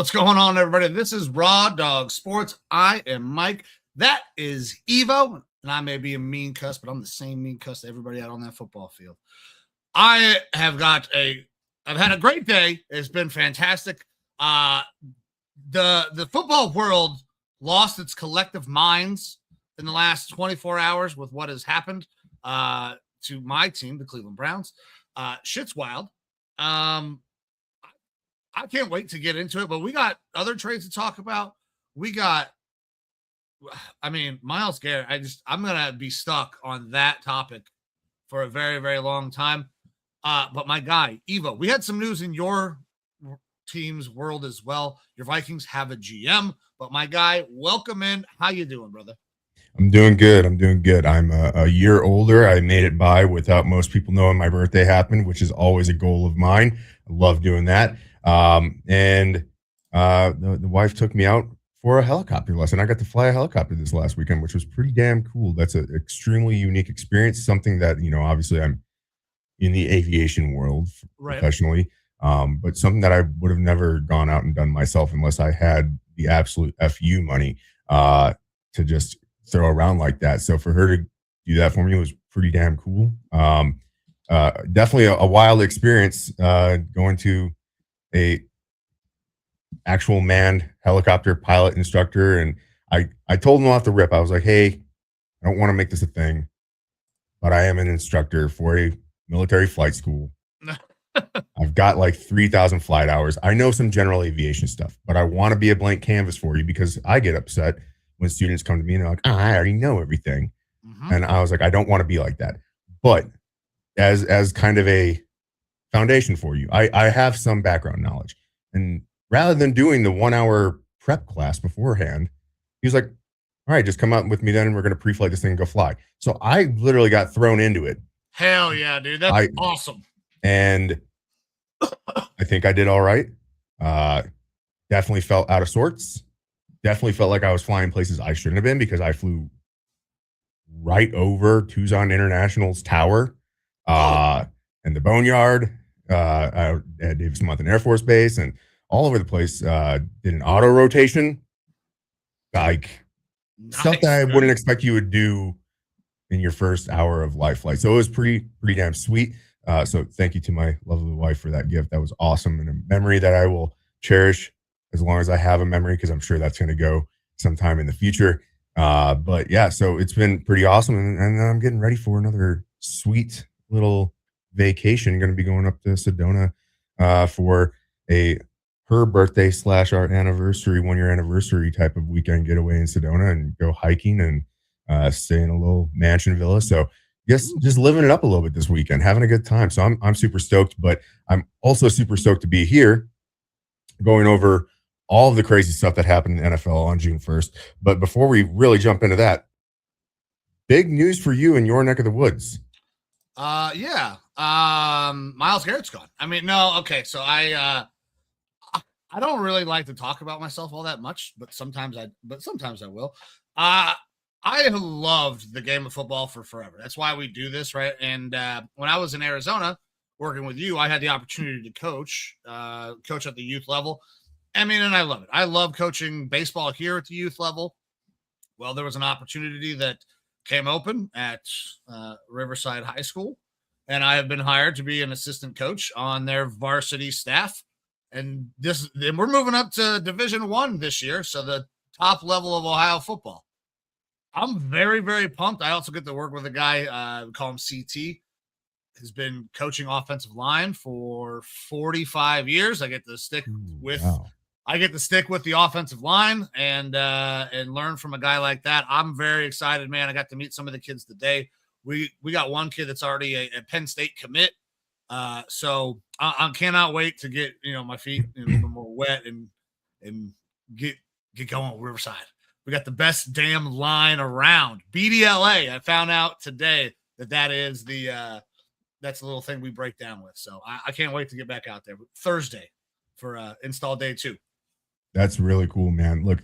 What's going on, everybody? This is Raw Dog Sports. I am Mike. That is Evo. And I may be a mean cuss, but I'm the same mean cuss to everybody out on that football field. I've had a great day. It's been fantastic. The football world lost its collective minds in the last 24 hours with what has happened to my team, the Cleveland Browns. Shit's wild. I can't wait to get into it, but we got other trades to talk about. Myles Garrett. I'm going to be stuck on that topic for a very, very long time. But my guy, Evo, we had some news in your team's world as well. Your Vikings have a GM, but my guy, welcome in. How you doing, brother? I'm doing good. I'm a year older. I made it by without most people knowing my birthday happened, which is always a goal of mine. I love doing that. The wife took me out for a helicopter lesson. I got to fly a helicopter this last weekend, which was pretty damn cool. That's an extremely unique experience, something that, obviously I'm in the aviation world professionally, but something that I would have never gone out and done myself unless I had the absolute FU money to just throw around like that. So for her to do that for me was pretty damn cool. Definitely a wild experience going to a actual manned helicopter pilot instructor. And I told him off the rip, I was like, hey, I don't want to make this a thing, but I am an instructor for a military flight school. I've got like 3,000 flight hours. I know some general aviation stuff, but I want to be a blank canvas for you because I get upset when students come to me and they're like, I already know everything. Mm-hmm. And I was like, I don't want to be like that. But as kind of a foundation for you, I have some background knowledge. And rather than doing the 1 hour prep class beforehand, he was like, all right, just come out with me then and we're going to pre-flight this thing and go fly. So I literally got thrown into it. Hell yeah, dude. That's awesome. And I think I did all right. Definitely felt out of sorts. Definitely felt like I was flying places I shouldn't have been because I flew right over Tucson International's tower and the Boneyard at Davis-Monthan Air Force Base and all over the place. Did an auto rotation, like stuff that I wouldn't expect you would do in your first hour of live flight. So it was pretty damn sweet. So thank you to my lovely wife for that gift. That was awesome and a memory that I will cherish as long as I have a memory, because I'm sure that's going to go sometime in the future. But yeah, so it's been pretty awesome. And I'm getting ready for another sweet little vacation. Going to be going up to Sedona for her birthday / our anniversary, 1 year anniversary type of weekend getaway in Sedona and go hiking and stay in a little mansion villa. So just living it up a little bit this weekend, having a good time. So I'm super stoked, but I'm also super stoked to be here going over all of the crazy stuff that happened in the NFL on June 1st. But before we really jump into that, big news for you in your neck of the woods. Yeah. Myles Garrett's gone. I mean, no, okay. So I don't really like to talk about myself all that much, but sometimes I will. I have loved the game of football for forever. That's why we do this, right? And when I was in Arizona working with you, I had the opportunity to coach at the youth level. I mean, and I love it. I love coaching baseball here at the youth level. Well, there was an opportunity that came open at Riverside High School, and I have been hired to be an assistant coach on their varsity staff. And we're moving up to Division I this year, so the top level of Ohio football. I'm very, very pumped. I also get to work with a guy, we call him CT, has been coaching offensive line for 45 years. I get to stick with I get to stick with the offensive line and learn from a guy like that. I'm very excited, man. I got to meet some of the kids today. We got one kid that's already a Penn State commit. So I cannot wait to get, my feet a little more wet and get going with Riverside. We got the best damn line around. BDLA. I found out today that is that's the little thing we break down with. So I can't wait to get back out there Thursday for install day 2. That's really cool, man. Look,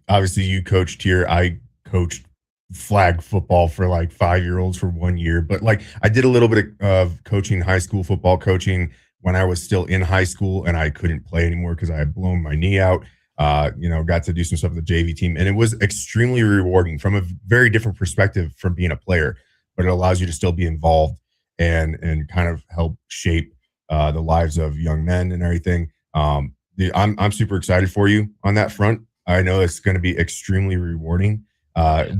obviously you coached here. I coached flag football for 5-year-olds for 1 year, but I did a little bit of coaching, high school football coaching when I was still in high school and I couldn't play anymore because I had blown my knee out. Got to do some stuff with the JV team, and it was extremely rewarding from a very different perspective from being a player, but it allows you to still be involved and kind of help shape the lives of young men and everything. I'm super excited for you on that front. I know it's going to be extremely rewarding,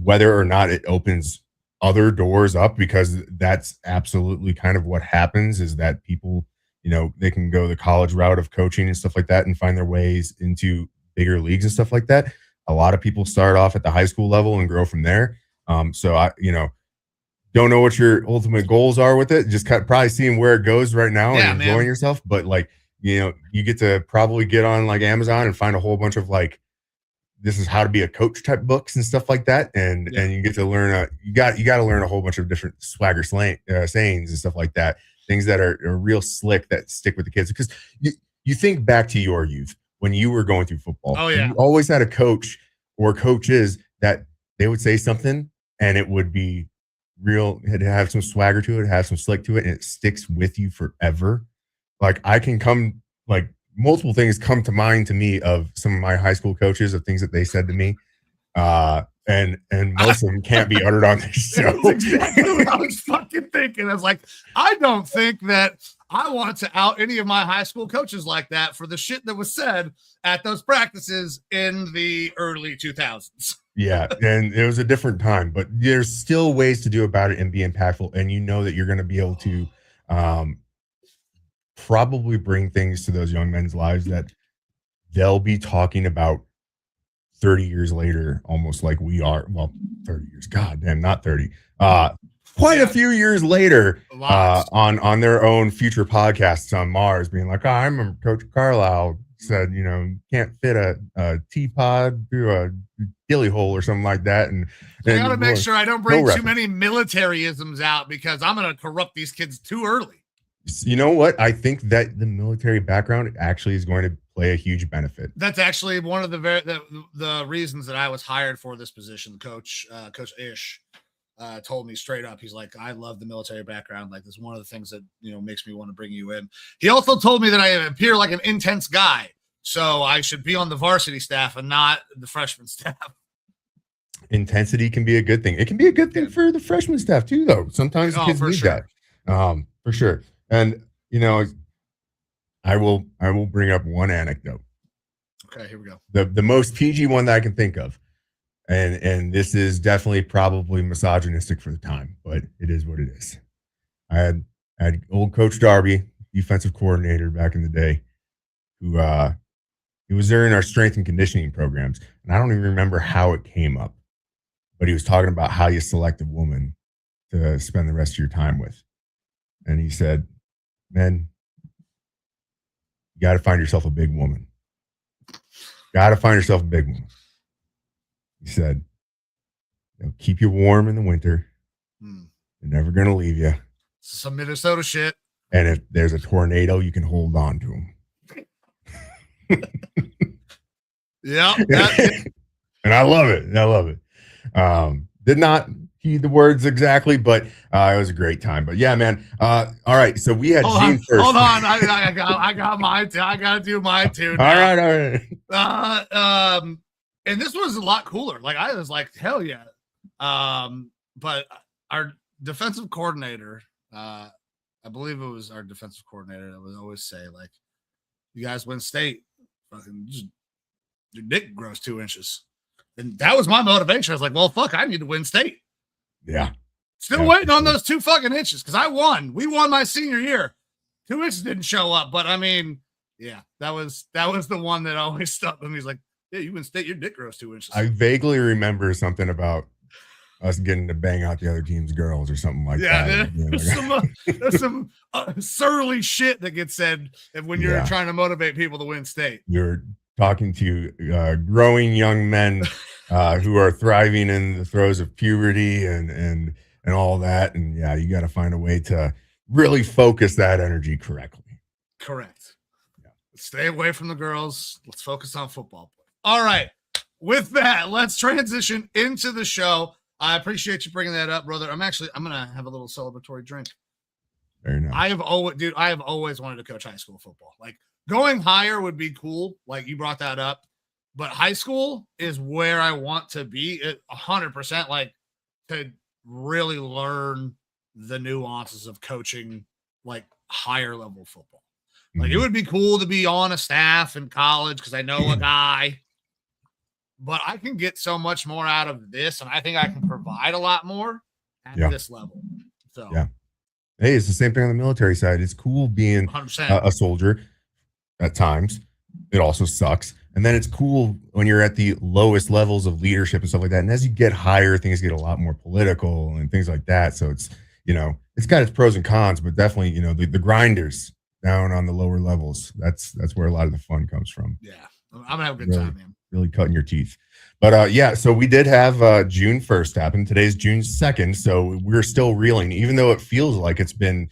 whether or not it opens other doors up, because that's absolutely kind of what happens is that people, they can go the college route of coaching and stuff like that and find their ways into bigger leagues and stuff like that. A lot of people start off at the high school level and grow from there. So I, don't know what your ultimate goals are with it. Just probably seeing where it goes right now and enjoying yourself. But you get to probably get on Amazon and find a whole bunch of this is how to be a coach type books and stuff like that. And you get to learn, you got to learn a whole bunch of different swagger sayings and stuff like that. Things that are real slick that stick with the kids. Because you think back to your youth when you were going through football. Oh, yeah. You always had a coach or coaches that they would say something and it would be real. It have some swagger to it, have some slick to it, and it sticks with you forever. I can multiple things come to mind to me of some of my high school coaches of things that they said to me. And most of them can't be uttered on this show. That's exactly what I was fucking thinking. I was like, I don't think that I want to out any of my high school coaches like that for the shit that was said at those practices in the early 2000s. Yeah, and it was a different time, but there's still ways to do about it and be impactful. And that you're going to be able to probably bring things to those young men's lives that they'll be talking about 30 years later, almost like we are. Well, 30 years, god damn, not 30. Quite a few years later, on their own future podcasts on Mars, being like, I remember Coach Carlisle said, can't fit a teapot through a dilly hole or something like that. And I got to make sure I don't bring too many militaryisms out because I'm going to corrupt these kids too early. You know what? I think that the military background actually is going to play a huge benefit. That's actually one of the reasons that I was hired for this position. Coach Ish told me straight up. He's like, I love the military background. This is one of the things that makes me want to bring you in. He also told me that I appear like an intense guy, so I should be on the varsity staff and not the freshman staff. Intensity can be a good thing. It can be a good thing for the freshman staff too, though. Sometimes kids need that. For sure. And I will bring up one anecdote. Okay, here we go. The most PG one that I can think of. And this is definitely probably misogynistic for the time, but it is what it is. I had old Coach Darby, defensive coordinator back in the day, who he was there in our strength and conditioning programs. And I don't even remember how it came up, but he was talking about how you select a woman to spend the rest of your time with. And he said, man, you got to find yourself a big woman. Got to find yourself a big woman. He said, keep you warm in the winter. They're never going to leave you. Some Minnesota shit. And if there's a tornado, you can hold on to them. Yeah. And I love it. Did not heed the words exactly, but it was a great time. But yeah, man. All right. So we had June 1st. Hold on. I got mine too. I got to do mine too. All right. And this was a lot cooler. I was like, hell yeah. But our defensive coordinator, I believe it was our defensive coordinator that would always say, you guys win state, fucking just, your dick grows 2 inches. And that was my motivation. I was like, well, fuck, I need to win state. Yeah. Still waiting on those 2 fucking inches because I won. We won my senior year. 2 inches didn't show up, but I mean, Yeah, that was the one that always stuck with me. He's like, yeah, you win state, your dick grows 2 inches. I vaguely remember something about us getting to bang out the other team's girls or something like that. There's some surly shit that gets said when you're trying to motivate people to win state. You're talking to growing young men who are thriving in the throes of puberty and all that. And yeah, you got to find a way to really focus that energy correctly. Correct. Yeah. Stay away from the girls. Let's focus on football. All right. With that, let's transition into the show. I appreciate you bringing that up, brother. I'm going to have a little celebratory drink. Very nice. I have always wanted to coach high school football. Like, going higher would be cool. Like, you brought that up, but high school is where I want to be 100%, like, to really learn the nuances of coaching, like, higher level football. Like, it would be cool to be on a staff in college because I know a guy, but I can get so much more out of this, and I think I can provide a lot more at this level. So, hey, it's the same thing on the military side. It's cool being a soldier at times. It also sucks. And then it's cool when you're at the lowest levels of leadership and stuff like that. And as you get higher, things get a lot more political and things like that. So it's, it's got its pros and cons, but definitely, the grinders down on the lower levels. That's where a lot of the fun comes from. Yeah. I'm gonna have a good time, man. Really cutting your teeth. But so we did have June 1st happen. Today's June 2nd. So we're still reeling, even though it feels like it's been,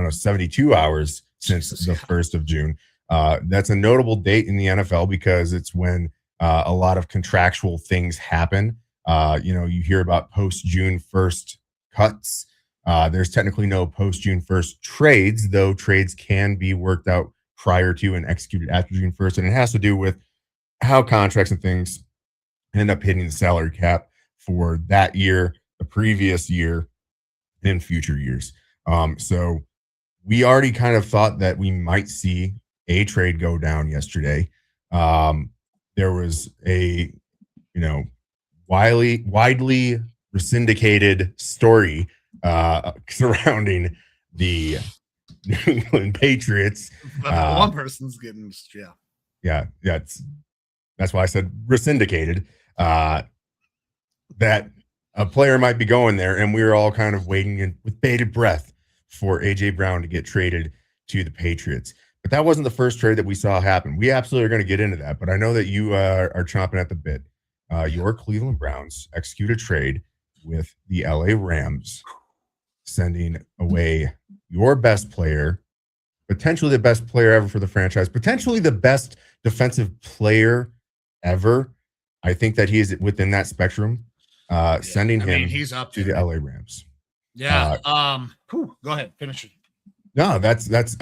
72 hours since the 1st of June. That's a notable date in the NFL because it's when a lot of contractual things happen. You hear about post June 1st cuts. There's technically no post June 1st trades, though trades can be worked out prior to and executed after June 1st. And it has to do with how contracts and things end up hitting the salary cap for that year, the previous year, and future years. So we already kind of thought that we might see a trade go down yesterday. There was a, widely syndicated story surrounding the New England Patriots. One person's getting, that's why I said resyndicated, that a player might be going there, and we were all kind of waiting with bated breath for A.J. Brown to get traded to the Patriots. But that wasn't the first trade that we saw happen. We absolutely are going to get into that, but I know that you are chomping at the bit. Your Cleveland Browns execute a trade with the L.A. Rams, sending away your best player, potentially the best player ever for the franchise, potentially the best defensive player ever. I think that he is within that spectrum. Sending him he's up to the LA Rams. Yeah. Go ahead. Finish it. No, that's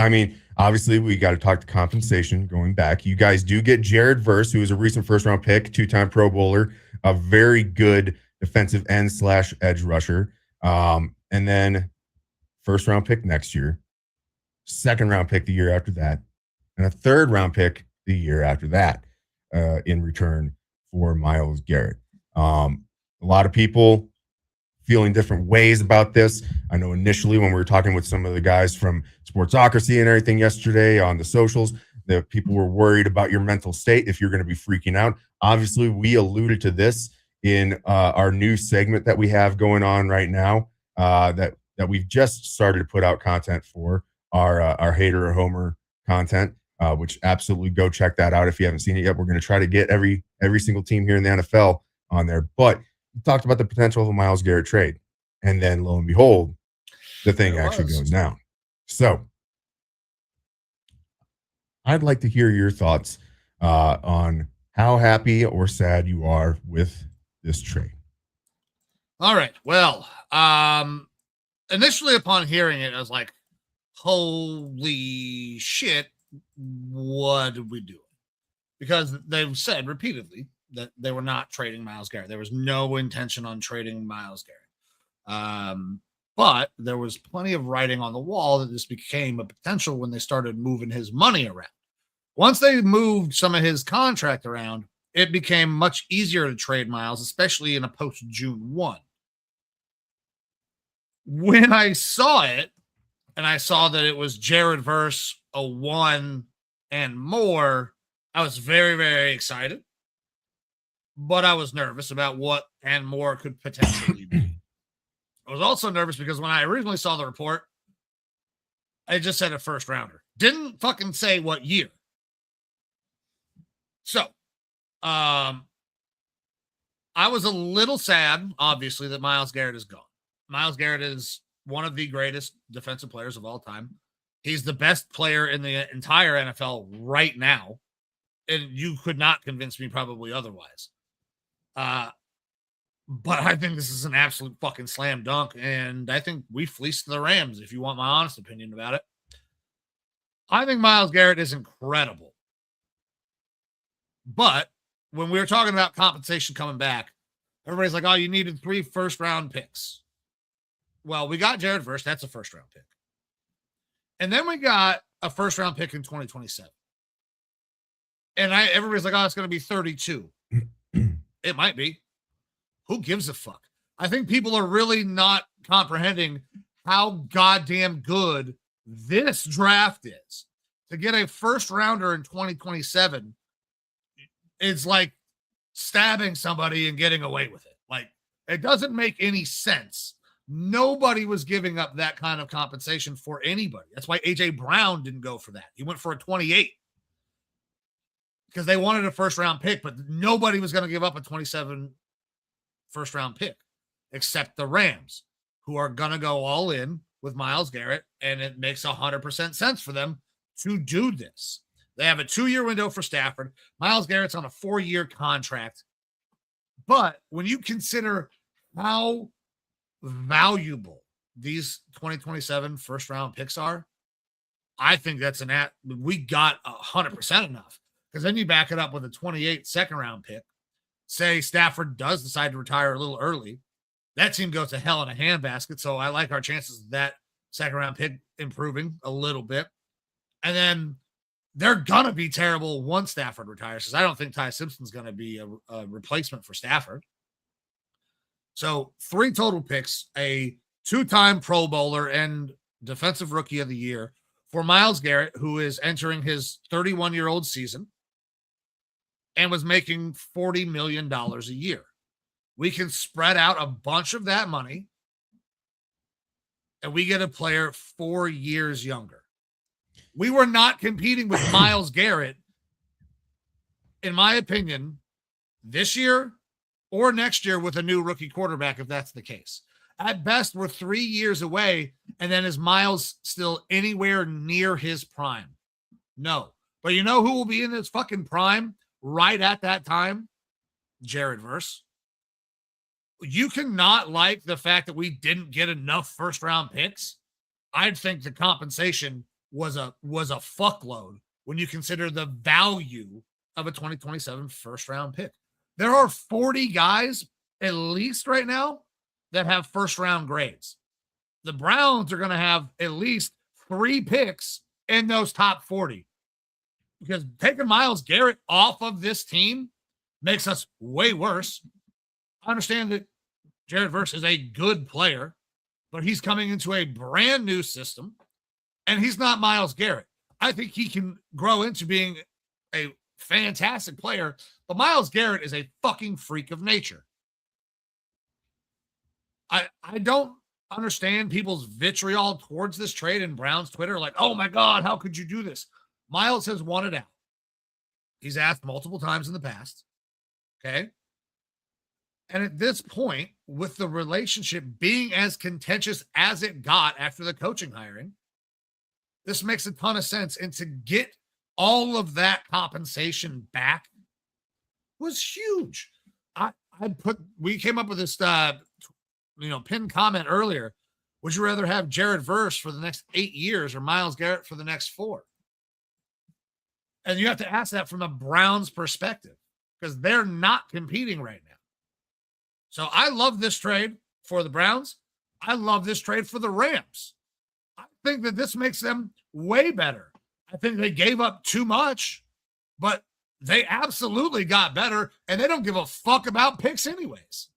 obviously we got to talk to compensation going back. You guys do get Jared Verse, who is a recent first-round pick, 2-time Pro Bowler, a very good defensive end / edge rusher. And then first-round pick next year, second-round pick the year after that, and a third-round pick the year after that in return for Myles Garrett. A lot of people feeling different ways about this. I know initially when we were talking with some of the guys from Sportsocracy and everything yesterday on the socials, that people were worried about your mental state if you're going to be freaking out. Obviously, we alluded to this in our new segment that we have going on right now that we've just started to put out content for, our Hater or Homer content, which absolutely go check that out if you haven't seen it yet. We're going to try to get every single team here in the NFL on there. But we talked about the potential of a Myles Garrett trade. And then lo and behold, the thing actually goes down. So I'd like to hear your thoughts on how happy or sad you are with this trade. All right. Well, initially upon hearing it, I was like, holy shit, what did we do? Because they've said repeatedly that they were not trading Myles Garrett. There was no intention on trading Myles Garrett. But there was plenty of writing on the wall that this became a potential when they started moving his money around. Once they moved some of his contract around, it became much easier to trade Myles, especially in a post-June 1. When I saw it, and I saw that it was Jared Verse, a 1, and more, I was very, very excited, but I was nervous about what and more could potentially be. I was also nervous because when I originally saw the report, it just said a first rounder. Didn't fucking say what year. So, I was a little sad, obviously, that Myles Garrett is gone. Myles Garrett is one of the greatest defensive players of all time. He's the best player in the entire NFL right now. And you could not convince me probably otherwise. But I think this is an absolute fucking slam dunk. And I think we fleeced the Rams, if you want my honest opinion about it. I think Myles Garrett is incredible. But when we were talking about compensation coming back, everybody's like, oh, you needed 3 first-round picks. Well, we got Jared Verse. That's a first-round pick. And then we got a first-round pick in 2027. And everybody's like, oh, it's going to be 32. It might be. Who gives a fuck? I think people are really not comprehending how goddamn good this draft is. To get a first-rounder in 2027, it's like stabbing somebody and getting away with it. Like, it doesn't make any sense. Nobody was giving up that kind of compensation for anybody. That's why A.J. Brown didn't go for that. He went for a 28 because they wanted a first-round pick, but nobody was going to give up a 27 first-round pick except the Rams, who are going to go all in with Myles Garrett, and it makes 100% sense for them to do this. They have a 2-year window for Stafford. Myles Garrett's on a 4-year contract. But when you consider how valuable these 2027 first-round picks are, I think that's we got 100% enough. Because then you back it up with a 28 second-round pick. Say Stafford does decide to retire a little early. That team goes to hell in a handbasket. So I like our chances of that second-round pick improving a little bit. And then they're going to be terrible once Stafford retires, because I don't think Ty Simpson's going to be a replacement for Stafford. So 3 total picks, a 2-time Pro Bowler and Defensive Rookie of the Year for Myles Garrett, who is entering his 31-year-old season and was making $40 million a year. We can spread out a bunch of that money, and we get a player 4 years younger. We were not competing with Myles Garrett, in my opinion, this year or next year with a new rookie quarterback, if that's the case. At best, we're 3 years away, and then is Myles still anywhere near his prime? No. But you know who will be in his fucking prime right at that time? Jared Verse. You cannot like the fact that we didn't get enough first-round picks. I'd think the compensation was a fuckload when you consider the value of a 2027 first-round pick. There are 40 guys at least right now that have first-round grades. The Browns are going to have at least 3 picks in those top 40. Because taking Myles Garrett off of this team makes us way worse. I understand that Jared Verse is a good player, but he's coming into a brand new system, and he's not Myles Garrett. I think he can grow into being a fantastic player, but Myles Garrett is a fucking freak of nature. I don't understand people's vitriol towards this trade in Browns Twitter. Like, oh my God, how could you do this? Myles has wanted out. He's asked multiple times in the past. Okay. And at this point, with the relationship being as contentious as it got after the coaching hiring, this makes a ton of sense. And to get all of that compensation back was huge. We came up with this, pinned comment earlier. Would you rather have Jared Verse for the next 8 years or Myles Garrett for the next 4? And you have to ask that from a Browns perspective, because they're not competing right now. So I love this trade for the Browns. I love this trade for the Rams. I think that this makes them way better. I think they gave up too much, but they absolutely got better, and they don't give a fuck about picks anyways.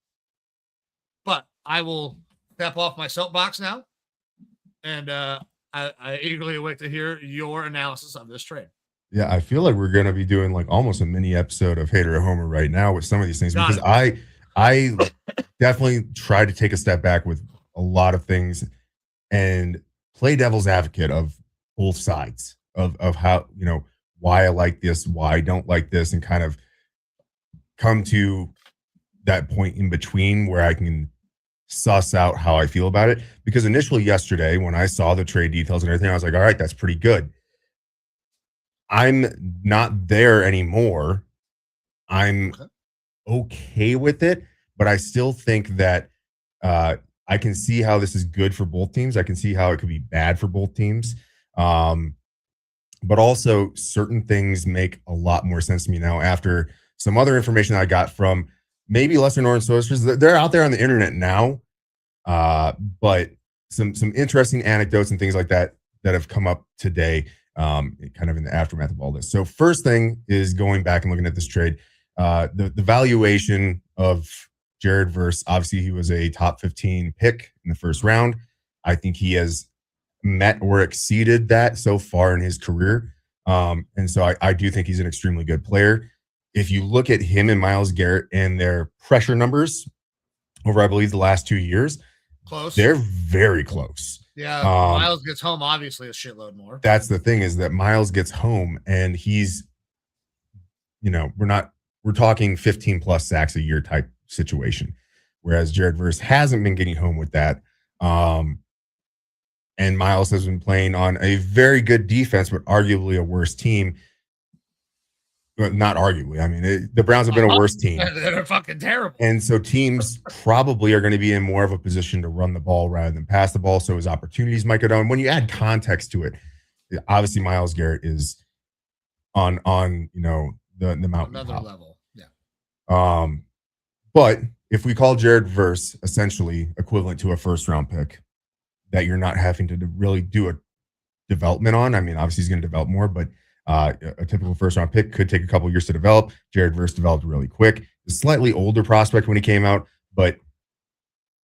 But I will step off my soapbox now, and I eagerly await to hear your analysis of this trade. Yeah, I feel like we're gonna be doing like almost a mini episode of Hater or Homer right now with some of these things Got because it. I definitely try to take a step back with a lot of things and play devil's advocate of both sides of how why I like this, why I don't like this, and kind of come to that point in between where I can suss out how I feel about it. Because initially yesterday, when I saw the trade details and everything, I was like, all right, that's pretty good. I'm not there anymore. I'm okay with it, but I still think that I can see how this is good for both teams. I can see how it could be bad for both teams. But also, certain things make a lot more sense to me now after some other information that I got from maybe lesser known sources. They're out there on the internet now, but some interesting anecdotes and things like that that have come up today, kind of in the aftermath of all this. So first thing is going back and looking at this trade. The valuation of Jared Verse, obviously he was a top 15 pick in the first round. I think he has met or exceeded that so far in his career. And so I do think he's an extremely good player. If you look at him and Myles Garrett and their pressure numbers over, I believe, the last 2 years, Close. they're very close. Yeah, Myles gets home, obviously, a shitload more. That's the thing, is that Myles gets home and he's, we're talking 15 plus sacks a year type situation. Whereas Jared Verse hasn't been getting home with that. And Myles has been playing on a very good defense, but arguably a worse team. Well, not arguably. I mean, the Browns have been a worse team. They're fucking terrible. And so teams probably are going to be in more of a position to run the ball rather than pass the ball. So his opportunities might go down. When you add context to it, obviously Myles Garrett is on the mountain another top level. Yeah. But if we call Jared Verse essentially equivalent to a first round pick that you're not having to really do a development on. I mean, obviously he's going to develop more, but a typical first round pick could take a couple years to develop. Jared Verse developed really quick. A slightly older prospect when he came out, but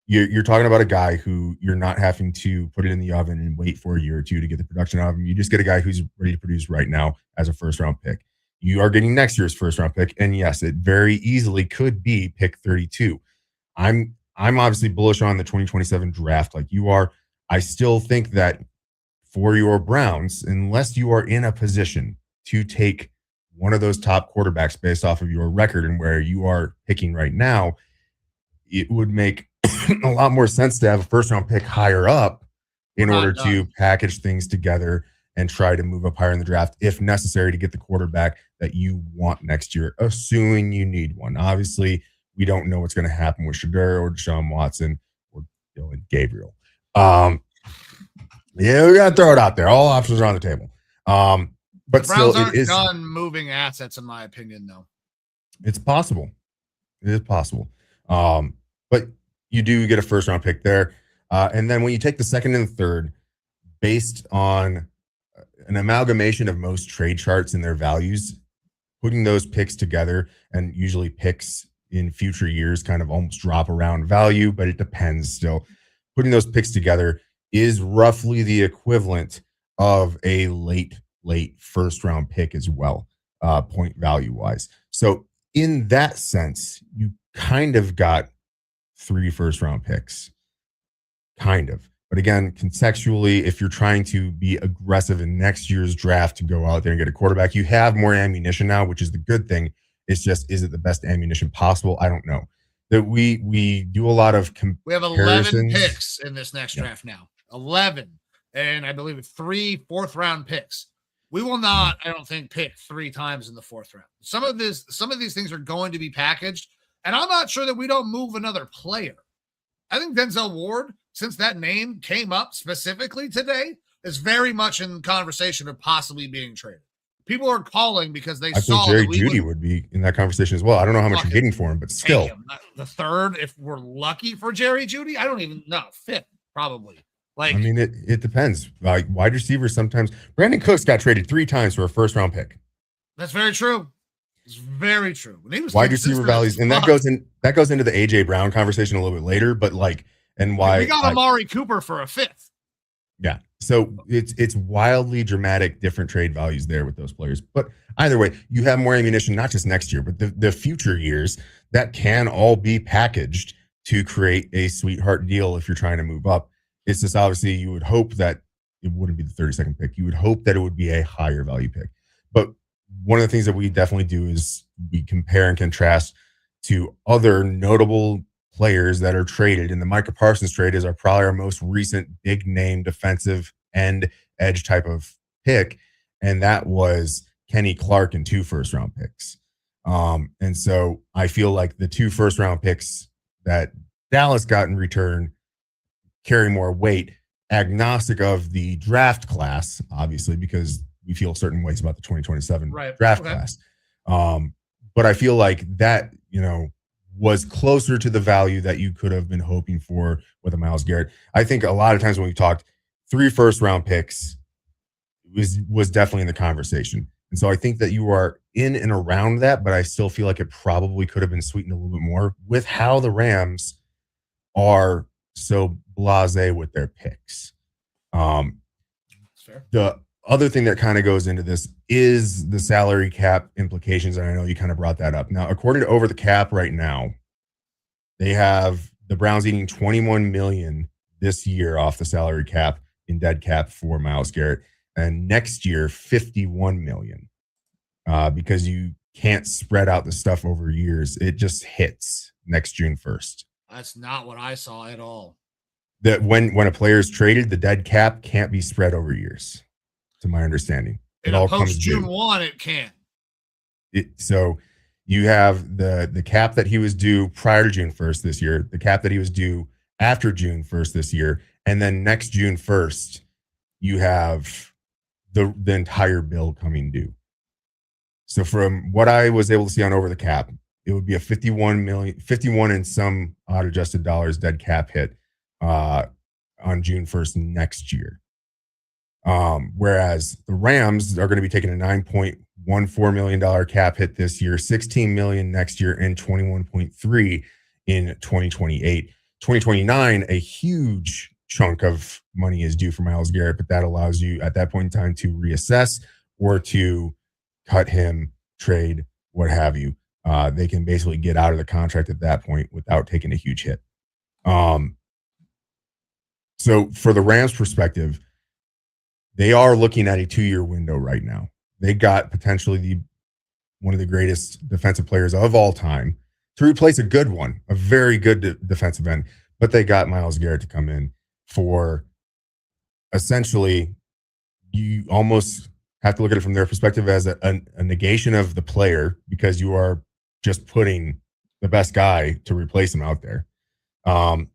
you're talking about a guy who you're not having to put it in the oven and wait for a year or two to get the production out of him. You just get a guy who's ready to produce right now as a first round pick. You are getting next year's first round pick, and yes, it very easily could be pick 32. I'm obviously bullish on the 2027 draft like you are. I still think that for your Browns, unless you are in a position to take one of those top quarterbacks based off of your record and where you are picking right now, it would make a lot more sense to have a first round pick higher up in order to package things together and try to move up higher in the draft if necessary to get the quarterback that you want next year, assuming you need one. Obviously, we don't know what's going to happen with Shedeur or Deshaun Watson or Dylan Gabriel. Yeah, we got to throw it out there. All options are on the table. But the Browns still, aren't done moving assets, in my opinion, though. It's possible. It is possible. But you do get a first round pick there. And then when you take the second and the third, based on an amalgamation of most trade charts and their values, putting those picks together, and usually picks in future years kind of almost drop around value, but it depends still. Putting those picks together is roughly the equivalent of a late first round pick as well, point value wise. So in that sense, you kind of got 3 first round picks, kind of. But again, contextually, if you're trying to be aggressive in next year's draft to go out there and get a quarterback, you have more ammunition now, which is the good thing. It's just, is it the best ammunition possible? I don't know. That we do a lot of comparisons. We have 11 picks in this next draft now. 11. And I believe 3 fourth-round picks. We will not, I don't think, pick 3 times in the 4th round. Some of these things are going to be packaged, and I'm not sure that we don't move another player. I think Denzel Ward, since that name came up specifically today, is very much in conversation of possibly being traded. People are calling because they saw think Jerry Jeudy would be in that conversation as well. I don't know how much you're getting for him, but still. The 3rd, if we're lucky for Jerry Jeudy, I don't even know. 5th, probably. Like, I mean, it depends. Like wide receivers sometimes. Brandon Cooks got traded 3 times for a first round pick. That's very true. It's very true. When he was wide receiver values, and that goes into the AJ Brown conversation a little bit later. But like, and why we got Amari Cooper for a 5th. Yeah, So it's wildly dramatic, different trade values there with those players. But either way, you have more ammunition, not just next year, but the future years that can all be packaged to create a sweetheart deal if you're trying to move up. It's just obviously you would hope that it wouldn't be the 32nd pick. You would hope that it would be a higher value pick. But one of the things that we definitely do is we compare and contrast to other notable players that are traded. And the Micah Parsons trade is probably our most recent big name defensive end edge type of pick. And that was Kenny Clark and 2 first-round picks. And so I feel like the 2 first-round picks that Dallas got in return carry more weight, agnostic of the draft class, obviously, because we feel certain ways about the 2027 draft class. But I feel like that, was closer to the value that you could have been hoping for with a Myles Garrett. I think a lot of times when we talked 3 first-round picks was definitely in the conversation. And so I think that you are in and around that, but I still feel like it probably could have been sweetened a little bit more with how the Rams are so blasé with their picks. Fair. The other thing that kind of goes into this is the salary cap implications. And I know you kind of brought that up. Now, according to Over the Cap right now, they have the Browns eating $21 million this year off the salary cap in dead cap for Myles Garrett. And next year, $51 million. Because you can't spread out the stuff over years. It just hits next June 1st. That's not what I saw at all. That when a player is traded, the dead cap can't be spread over years. To my understanding, it all comes June 1. It can't. So you have the cap that he was due prior to June 1st this year, the cap that he was due after June 1st this year, and then next June 1st, you have the entire bill coming due. So from what I was able to see on Over the Cap, it would be a 51 and some odd adjusted dollars dead cap hit on June 1st next year. Whereas the Rams are going to be taking a $9.14 million cap hit this year, $16 million next year, and $21.3 in 2028. 2029, a huge chunk of money is due for Myles Garrett, but that allows you at that point in time to reassess or to cut him, trade, what have you. They can basically get out of the contract at that point without taking a huge hit. So for the Rams perspective, they are looking at a 2-year window right now. They got potentially one of the greatest defensive players of all time to replace a good one, a very good defensive end. But they got Myles Garrett to come in for essentially, you almost have to look at it from their perspective as a negation of the player because you are just putting the best guy to replace him out there. And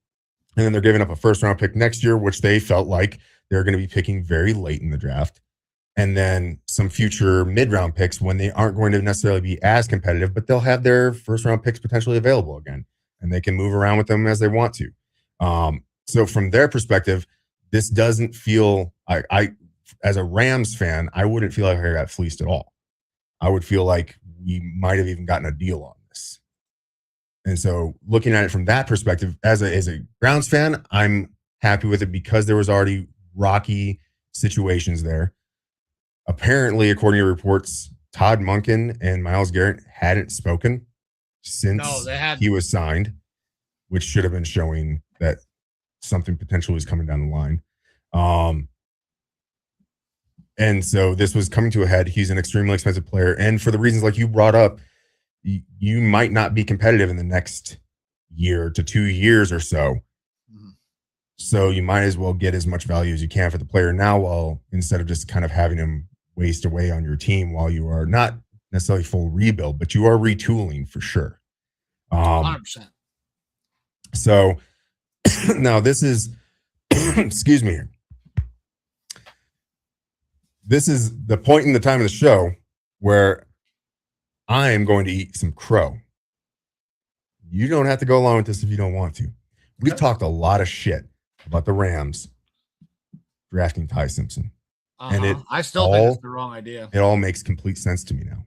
then they're giving up a first-round pick next year, which they felt like they're going to be picking very late in the draft. And then some future mid-round picks when they aren't going to necessarily be as competitive, but they'll have their first-round picks potentially available again, and they can move around with them as they want to. So from their perspective, this doesn't feel – I as a Rams fan, I wouldn't feel like I got fleeced at all. I would feel like we might have even gotten a deal on this. And so looking at it from that perspective, as a Browns fan, I'm happy with it because there was already rocky situations there. Apparently, according to reports, Todd Monken and Myles Garrett hadn't spoken since he was signed, which should have been showing that something potentially was coming down the line. And so this was coming to a head. He's an extremely expensive player. And for the reasons like you brought up, you might not be competitive in the next year to 2 years or so. So you might as well get as much value as you can for the player now, instead of just kind of having him waste away on your team while you are not necessarily full rebuild, but you are retooling for sure. 100%. So now this is, excuse me. This is the point in the time of the show where I am going to eat some crow. You don't have to go along with this if you don't want to. We've talked a lot of shit about the Rams drafting Ty Simpson. And I still think it's the wrong idea. It all makes complete sense to me now.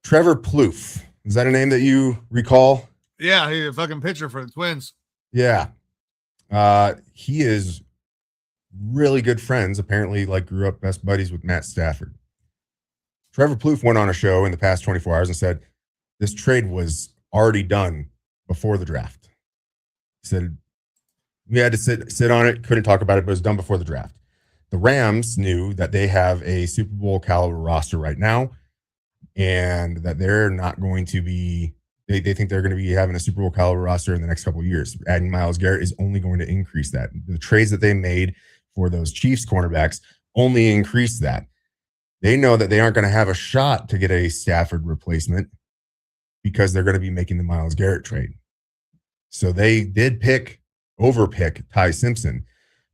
Trevor Plouffe. Is that a name that you recall? Yeah, he's a fucking pitcher for the Twins. Yeah. He is really good friends, apparently like grew up best buddies with Matt Stafford. Trevor Plouffe went on a show in the past 24 hours and said this trade was already done before the draft. He said we had to sit on it, couldn't talk about it, but it was done before the draft. The Rams knew that they have a Super Bowl caliber roster right now, and that they're not going to be, they think they're going to be having a Super Bowl caliber roster in the next couple of years. Adding Myles Garrett is only going to increase that. The trades that they made for those Chiefs cornerbacks only increase that. They know that they aren't going to have a shot to get a Stafford replacement because they're going to be making the Myles Garrett trade. So they did overpick Ty Simpson,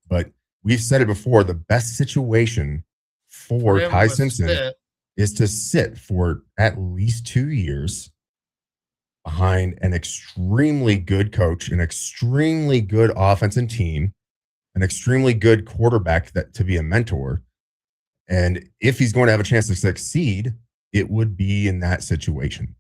but we've said it before, the best situation for Ty Simpson is to sit for at least 2 years behind an extremely good coach, an extremely good offensive team, an extremely good quarterback to be a mentor. And if he's going to have a chance to succeed, it would be in that situation.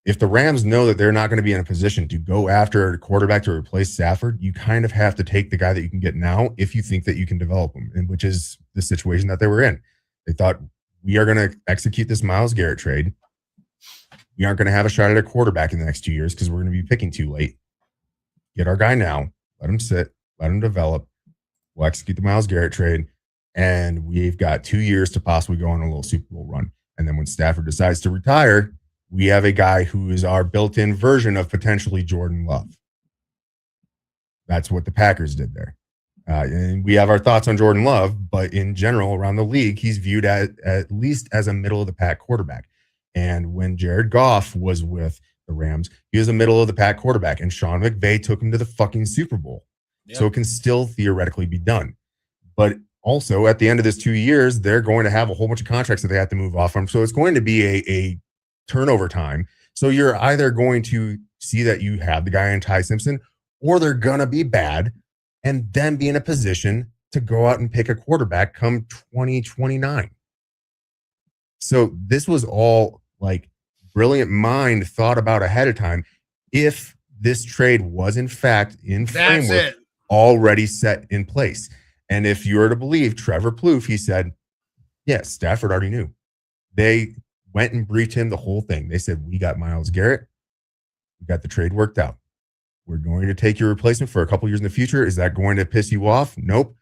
If the Rams know that they're not going to be in a position to go after a quarterback to replace Stafford, you kind of have to take the guy that you can get now if you think that you can develop him, and which is the situation that they were in. They thought, we are going to execute this Myles Garrett trade. We aren't going to have a shot at a quarterback in the next 2 years because we're going to be picking too late. Get our guy now. Let him sit. Let him develop. We'll execute the Myles Garrett trade. And we've got 2 years to possibly go on a little Super Bowl run. And then when Stafford decides to retire, we have a guy who is our built-in version of potentially Jordan Love. That's what the Packers did there. And we have our thoughts on Jordan Love, but in general, around the league, he's viewed at least as a middle-of-the-pack quarterback. And when Jared Goff was with the Rams, he was a middle-of-the-pack quarterback, and Sean McVay took him to the fucking Super Bowl. Yep. So it can still theoretically be done. But also, at the end of this 2 years, they're going to have a whole bunch of contracts that they have to move off from. So it's going to be a turnover time. So you're either going to see that you have the guy in Ty Simpson, or they're going to be bad and then be in a position to go out and pick a quarterback come 2029. So this was all like brilliant mind thought about ahead of time. If this trade was in fact in framework already set in place. And if you were to believe Trevor Plouffe, he said, yes, Stafford already knew. They went and briefed him the whole thing. They said, we got Myles Garrett. We got the trade worked out. We're going to take your replacement for a couple years in the future. Is that going to piss you off? Nope.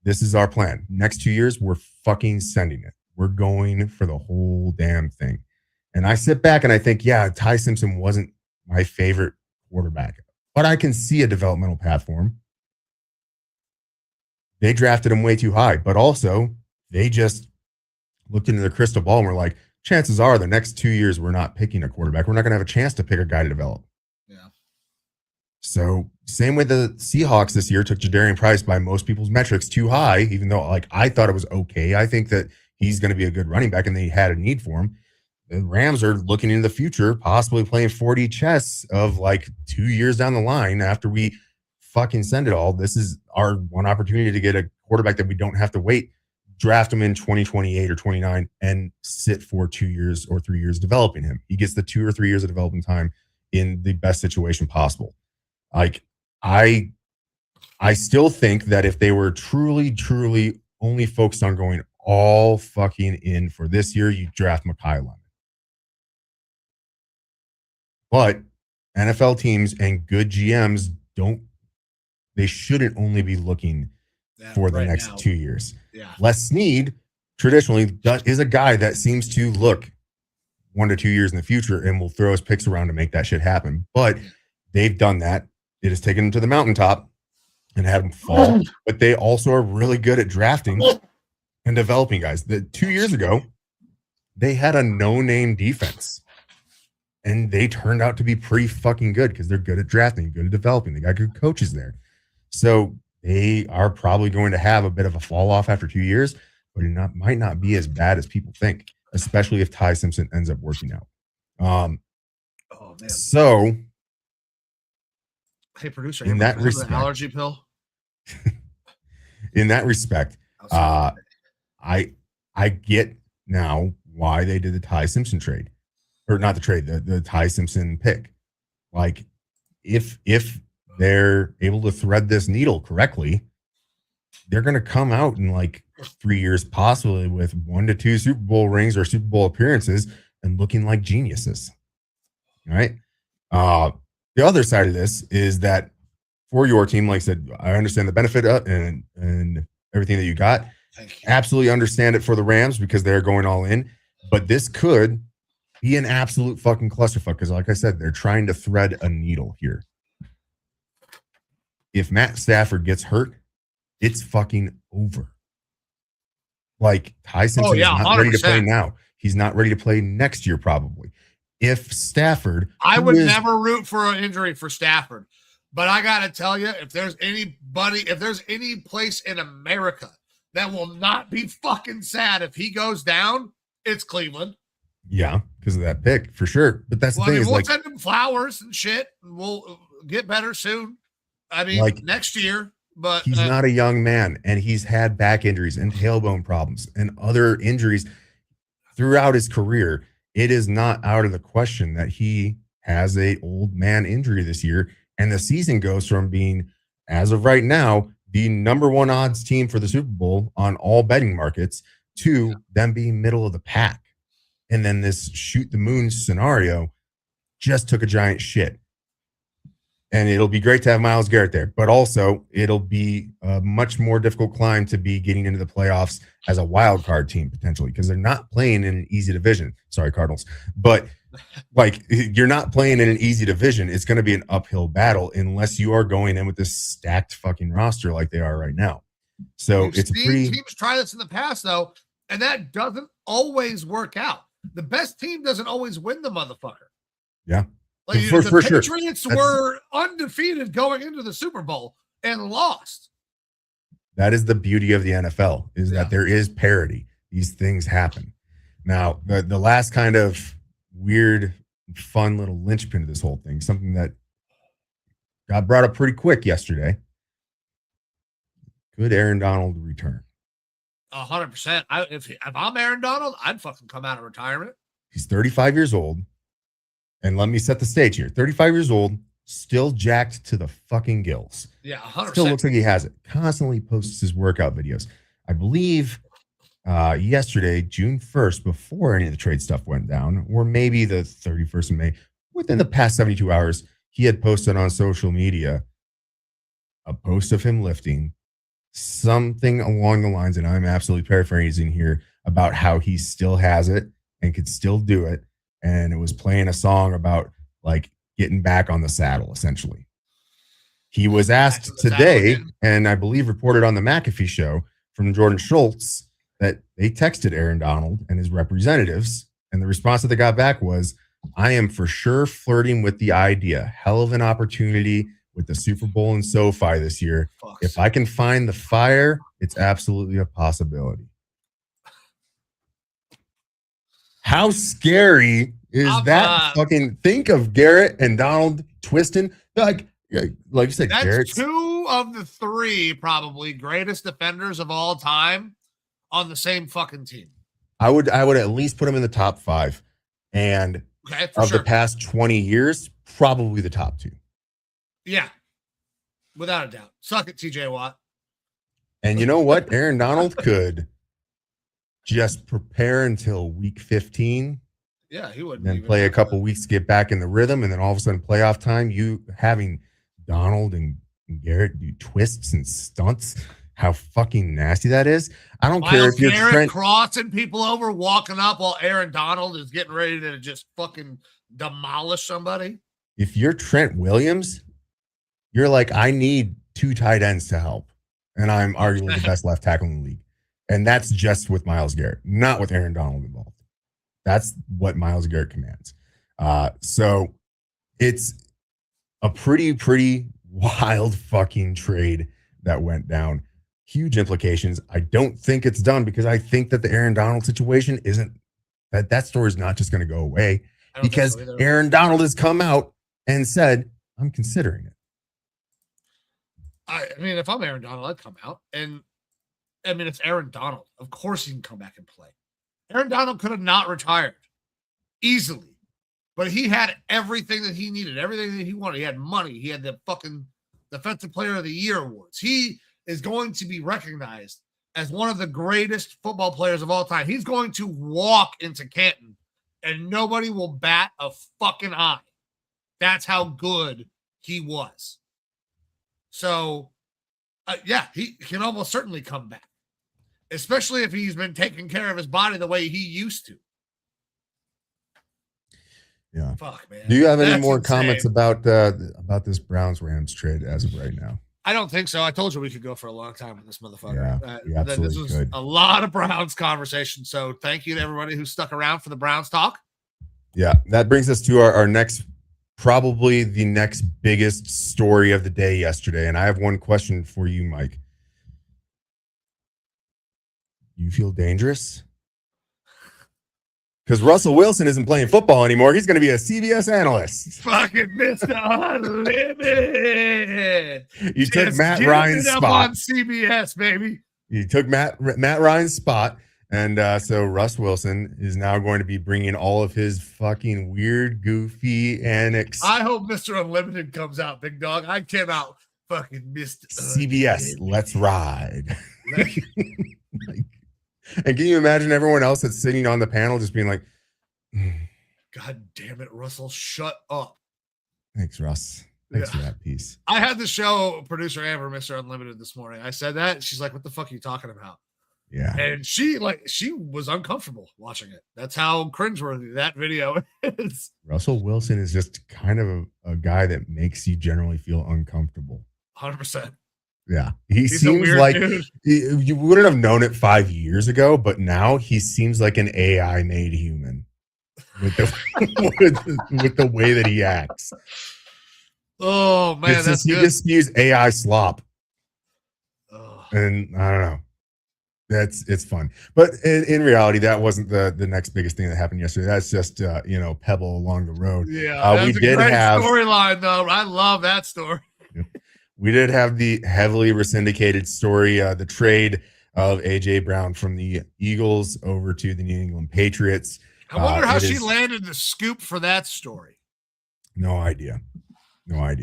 This is our plan. Next 2 years, we're fucking sending it. We're going for the whole damn thing. And I sit back and I think, yeah, Ty Simpson wasn't my favorite quarterback, but I can see a developmental path for him. They drafted him way too high, but also they just looked into the crystal ball and were like, chances are the next 2 years we're not picking a quarterback. We're not going to have a chance to pick a guy to develop. Yeah. So same way the Seahawks this year took Jadarian Price by most people's metrics too high, even though like I thought it was okay. I think that he's going to be a good running back and they had a need for him. The Rams are looking into the future, possibly playing 4D chess of like 2 years down the line after we fucking send it all. This is our one opportunity to get a quarterback that we don't have to wait, draft him in 2028 or 29 and sit for 2 years or 3 years developing him. He gets the 2 or 3 years of development time in the best situation possible. Like I still think that if they were truly only focused on going all fucking in for this year, you draft Mekhi Lemon. But NFL teams and good GMs they shouldn't only be looking for the next 2 years. Yeah. Les Snead traditionally is a guy that seems to look 1 to 2 years in the future and will throw his picks around to make that shit happen. But they've done that. It has taken them to the mountaintop and had them fall. But they also are really good at drafting and developing guys. 2 years ago, they had a no-name defense. And they turned out to be pretty fucking good because they're good at drafting, good at developing. They got good coaches there. So they are probably going to have a bit of a fall off after 2 years, but it might not be as bad as people think, especially if Ty Simpson ends up working out. Oh man! So, hey producer, in that respect, an allergy pill. In that respect, I get now why they did the Ty Simpson trade, or not the trade, the Ty Simpson pick. Like, if they're able to thread this needle correctly, they're going to come out in like 3 years, possibly with 1 to 2 Super Bowl rings or Super Bowl appearances and looking like geniuses. Right. The other side of this is that for your team, like I said, I understand the benefit of and everything that you got. Thank you. Absolutely understand it for the Rams because they're going all in. But this could be an absolute fucking clusterfuck because, like I said, they're trying to thread a needle here. If Matt Stafford gets hurt, it's fucking over. Like Ty Simpson is not 100%. ready to play now. He's not ready to play next year, probably. If Stafford, I would never root for an injury for Stafford, but I got to tell you, if there's any place in America that will not be fucking sad if he goes down, it's Cleveland. Yeah, because of that pick, for sure. But that's the thing we'll send him flowers and shit, and we'll get better soon. I mean, next year. But he's not a young man, and he's had back injuries and tailbone problems and other injuries throughout his career. It is not out of the question that he has a old man injury this year, and the season goes from being, as of right now, the number 1 odds team for the Super Bowl on all betting markets to them being middle of the pack. And then this shoot the moon scenario just took a giant shit. And it'll be great to have Myles Garrett there, but also it'll be a much more difficult climb to be getting into the playoffs as a wild card team potentially because they're not playing in an easy division. Sorry, Cardinals. But like you're not playing in an easy division. It's going to be an uphill battle unless you are going in with this stacked fucking roster like they are right now. So it's pretty. Teams try this in the past though, and that doesn't always work out. The best team doesn't always win the motherfucker. Yeah. Like for Patriots were undefeated going into the Super Bowl and lost. That is the beauty of the NFL is that there is parity. These things happen. Now, the last kind of weird, fun little linchpin of this whole thing, something that got brought up pretty quick yesterday. Could Aaron Donald return? 100%. If I'm Aaron Donald, I'd fucking come out of retirement. He's 35 years old. And let me set the stage here. 35 years old, still jacked to the fucking gills. Yeah, 100%. Still looks like he has it. Constantly posts his workout videos. I believe yesterday, June 1st, before any of the trade stuff went down, or maybe the 31st of May, within the past 72 hours, he had posted on social media a post of him lifting something along the lines, and I'm absolutely paraphrasing here, about how he still has it and could still do it. And it was playing a song about like getting back on the saddle, essentially. He was asked today, and I believe reported on the McAfee show from Jordan Schultz, that they texted Aaron Donald and his representatives. And the response that they got back was, I am for sure flirting with the idea. Hell of an opportunity with the Super Bowl in SoFi this year. If I can find the fire, it's absolutely a possibility. How scary is that? Fucking think of Garrett and Donald twisting. Like you said, that's Garrett's 2 of the 3 probably greatest defenders of all time on the same fucking team. I would at least put him in the top 5. And the past 20 years, probably the top 2. Yeah. Without a doubt. Suck it, TJ Watt. And you know what? Aaron Donald could just prepare until week 15. Yeah, he would. Then play a couple weeks to get back in the rhythm. And then all of a sudden, playoff time, you having Donald and Garrett do twists and stunts. How fucking nasty that is. I don't care if you're Garrett crossing people over, walking up while Aaron Donald is getting ready to just fucking demolish somebody. If you're Trent Williams, you're like, I need 2 tight ends to help. And I'm arguably the best left tackle in the league. And that's just with Myles Garrett, not with Aaron Donald involved. That's what Myles Garrett commands. So it's a pretty wild fucking trade that went down. Huge implications. I don't think it's done because I think that the Aaron Donald situation isn't, that story is not just going to go away because Aaron Donald has come out and said, I'm considering it. I mean, if I'm Aaron Donald, I'd come out. And I mean, it's Aaron Donald. Of course he can come back and play. Aaron Donald could have not retired easily, but he had everything that he needed, everything that he wanted. He had money. He had the fucking Defensive Player of the Year awards. He is going to be recognized as one of the greatest football players of all time. He's going to walk into Canton and nobody will bat a fucking eye. That's how good he was. So, yeah, he can almost certainly come back, especially if he's been taking care of his body the way he used to. Yeah. Fuck, man. Do you have any That's more insane. comments about this Browns-Rams trade as of right now? I don't think so. I told you we could go for a long time with this motherfucker. Yeah, we absolutely this was could. a lot of Browns conversation. So thank you to everybody who stuck around for the Browns talk. Yeah, that brings us to our next, probably the next biggest story of the day yesterday. And I have one question for you, Mike. You feel dangerous? Because Russell Wilson isn't playing football anymore. He's going to be a CBS analyst. Fucking Mr. Unlimited. You took Matt Ryan's spot on CBS, baby. You took Matt Ryan's spot. And so Russ Wilson is now going to be bringing all of his fucking weird, goofy antics. I hope Mr. Unlimited comes out, big dog. I came out fucking Mr. CBS, let's ride. And can you imagine everyone else that's sitting on the panel just being like, God damn it, Russell, shut up. Thanks, Russ. Thanks for that piece. I had the show producer Amber, Mr. Unlimited, this morning. I said that. She's like, what the fuck are you talking about? Yeah. And she was uncomfortable watching it. That's how cringeworthy that video is. Russell Wilson is just kind of a guy that makes you generally feel uncomfortable. 100%. Yeah. He seems like you wouldn't have known it 5 years ago, but now he seems like an AI made human with the, with the way that he acts. Oh, man. He just spews AI slop. Oh. And I don't know. It's fun. But in reality, that wasn't the next biggest thing that happened yesterday. That's just, pebble along the road. Yeah. We did have storyline, though. I love that story. We did have the heavily syndicated story, the trade of AJ Brown from the Eagles over to the New England Patriots. I wonder how she landed the scoop for that story. No idea. But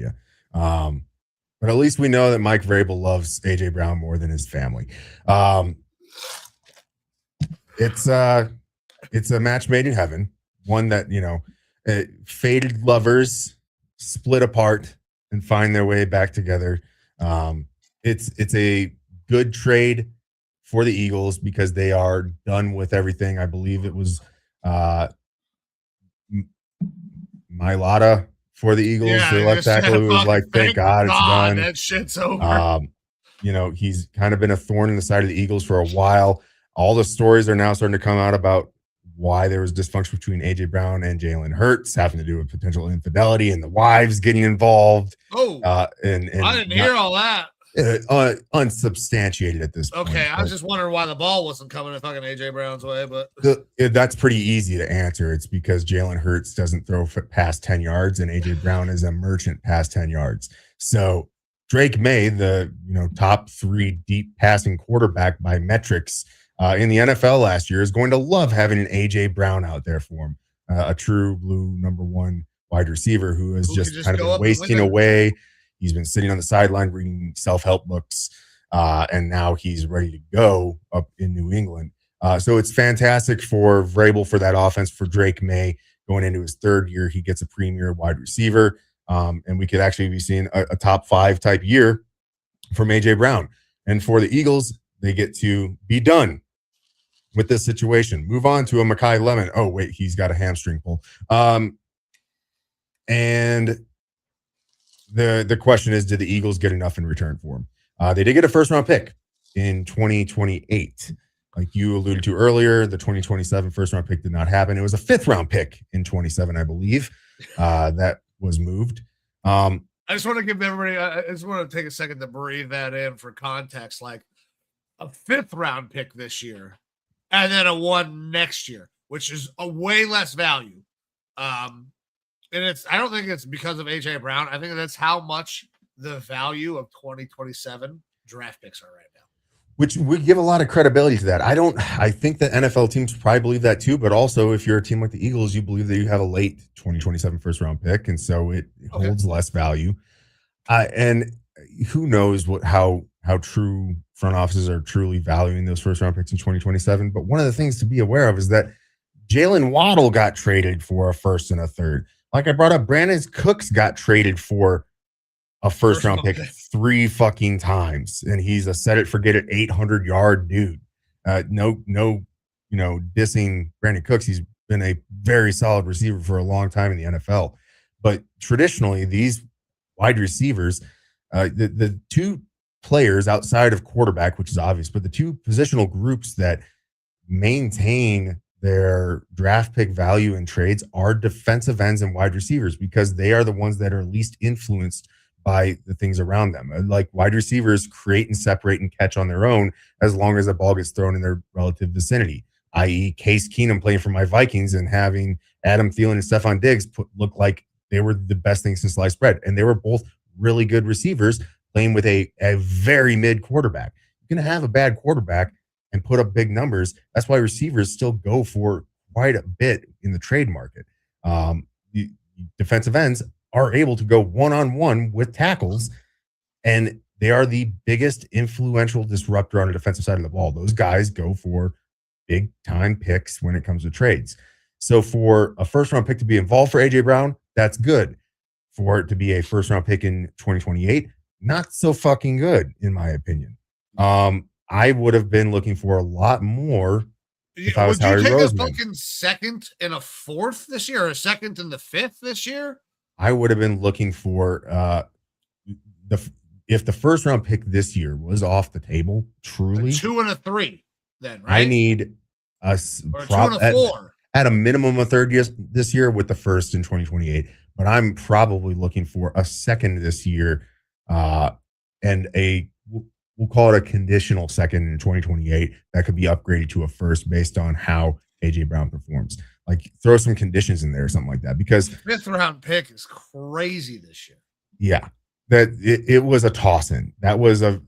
at least we know that Mike Vrabel loves AJ Brown more than his family. It's a match made in heaven. One that, fated lovers split apart and find their way back together. It's a good trade for the Eagles because they are done with everything. I believe it was Mailata for the Eagles. The left tackle who was like, thank God it's done. That shit's over. He's kind of been a thorn in the side of the Eagles for a while. All the stories are now starting to come out about why there was dysfunction between AJ Brown and Jalen Hurts, having to do with potential infidelity and the wives getting involved. Oh, and I didn't hear all that. Unsubstantiated at this point. Okay, I was just wondering why the ball wasn't coming in fucking AJ Brown's way, but that's pretty easy to answer. It's because Jalen Hurts doesn't throw past 10 yards, and AJ Brown is a merchant past 10 yards. So Drake May, the top 3 deep passing quarterback by metrics in the NFL last year, is going to love having an AJ Brown out there for him, a true blue number 1 wide receiver who has just kind of been wasting away. He's been sitting on the sideline reading self-help books, and now he's ready to go up in New England. So it's fantastic for Vrabel, for that offense, for Drake May going into his 3rd year. He gets a premier wide receiver, and we could actually be seeing a top 5 type year from AJ Brown. And for the Eagles, they get to be done with this situation. Move on to a Mekhi Lemon. Oh, wait, he's got a hamstring pull. And the question is, did the Eagles get enough in return for him? They did get a 1st-round pick in 2028. Like you alluded to earlier, the 2027 1st-round pick did not happen. It was a 5th-round pick in 27, I believe, that was moved. I just want to give everybody, I just want to take a second to breathe that in for context. Like a 5th-round pick this year and then a 1 next year, which is a way less value. And I don't think it's because of AJ Brown. I think that's how much the value of 2027 draft picks are right now. Which we give a lot of credibility to that. I think that NFL teams probably believe that too, but also if you're a team like the Eagles, you believe that you have a late 2027 1st-round pick, and so it holds less value. And who knows how how true front offices are truly valuing those first round picks in 2027. But one of the things to be aware of is that Jalen Waddle got traded for a first and a third. Like I brought up, Brandon Cooks got traded for a first round pick 3 fucking times, and he's a set it forget it 800-yard dude. No, dissing Brandon Cooks. He's been a very solid receiver for a long time in the NFL. But traditionally, these wide receivers, the two players outside of quarterback, which is obvious, but the two positional groups that maintain their draft pick value in trades are defensive ends and wide receivers, because they are the ones that are least influenced by the things around them. Like wide receivers create and separate and catch on their own as long as the ball gets thrown in their relative vicinity, i.e. Case Keenum playing for my Vikings and having Adam Thielen and Stephon Diggs look like they were the best thing since sliced bread. And they were both really good receivers playing with a very mid quarterback. You're going to have a bad quarterback and put up big numbers. That's why receivers still go for quite a bit in the trade market. The defensive ends are able to go one-on-one with tackles, and they are the biggest influential disruptor on the defensive side of the ball. Those guys go for big-time picks when it comes to trades. So for a first-round pick to be involved for A.J. Brown, that's good. For it to be a first-round pick in 2028, not so fucking good, in my opinion. I would have been looking for a lot more if I was Harry Roseman. Would you take a fucking second and a fourth this year, or a second and the fifth this year? I would have been looking for if the first round pick this year was off the table, truly. A 2 and a 3, then, right? I need a 2 and a 4. At a minimum a third year this year with the first in 2028. But I'm probably looking for a second this year and we'll call it a conditional second in 2028 that could be upgraded to a first based on how A.J. Brown performs. Like throw some conditions in there or something like that, because the 5th round pick is crazy this year. Yeah, that it was a toss in. That was a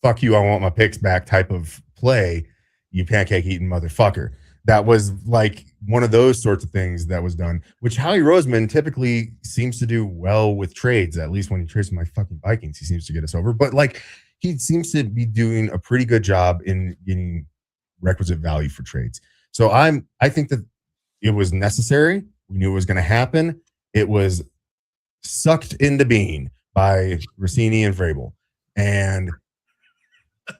fuck you, I want my picks back type of play. You pancake eating motherfucker. That was like one of those sorts of things that was done, which Howie Roseman typically seems to do well with trades. At least when he trades my fucking Vikings, he seems to get us over. But like he seems to be doing a pretty good job in getting requisite value for trades. So I think that it was necessary. We knew it was going to happen. It was sucked into being by Rossini and Vrabel. And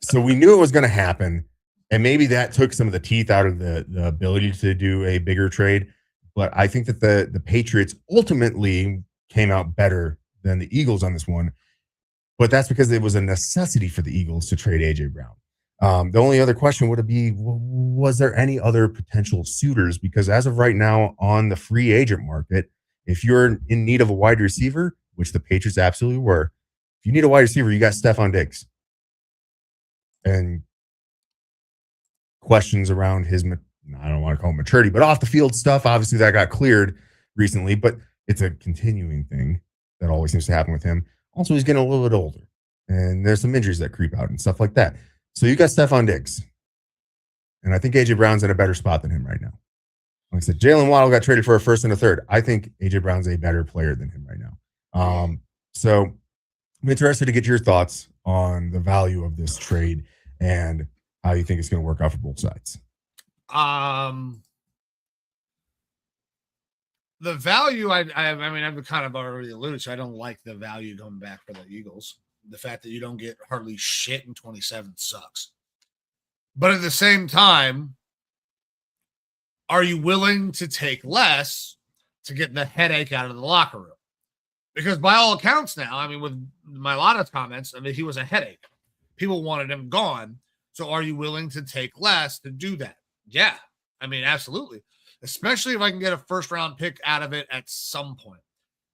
so we knew it was going to happen. And maybe that took some of the teeth out of the ability to do a bigger trade. But I think that the Patriots ultimately came out better than the Eagles on this one. But that's because it was a necessity for the Eagles to trade A.J. Brown. The only other question would be, was there any other potential suitors? Because as of right now on the free agent market, if you're in need of a wide receiver, which the Patriots absolutely were, if you need a wide receiver, you got Stephon Diggs. And questions around his, I don't want to call it maturity, but off the field stuff, obviously that got cleared recently, but it's a continuing thing that always seems to happen with him. Also, he's getting a little bit older, and there's some injuries that creep out and stuff like that. So you got Stephon Diggs. And I think A.J. Brown's in a better spot than him right now. Like I said, Jalen Waddle got traded for a first and a third. I think A.J. Brown's a better player than him right now. So I'm interested to get your thoughts on the value of this trade and how you think it's going to work out for both sides. The value, I mean, I've kind of already alluded to. I don't like the value coming back for the Eagles. The fact that you don't get hardly shit in 27 sucks. But at the same time, are you willing to take less to get the headache out of the locker room? Because by all accounts now, I mean, with Mailata's comments, I mean, he was a headache. People wanted him gone. So are you willing to take less to do that? Yeah. I mean, absolutely. Especially if I can get a first-round pick out of it at some point.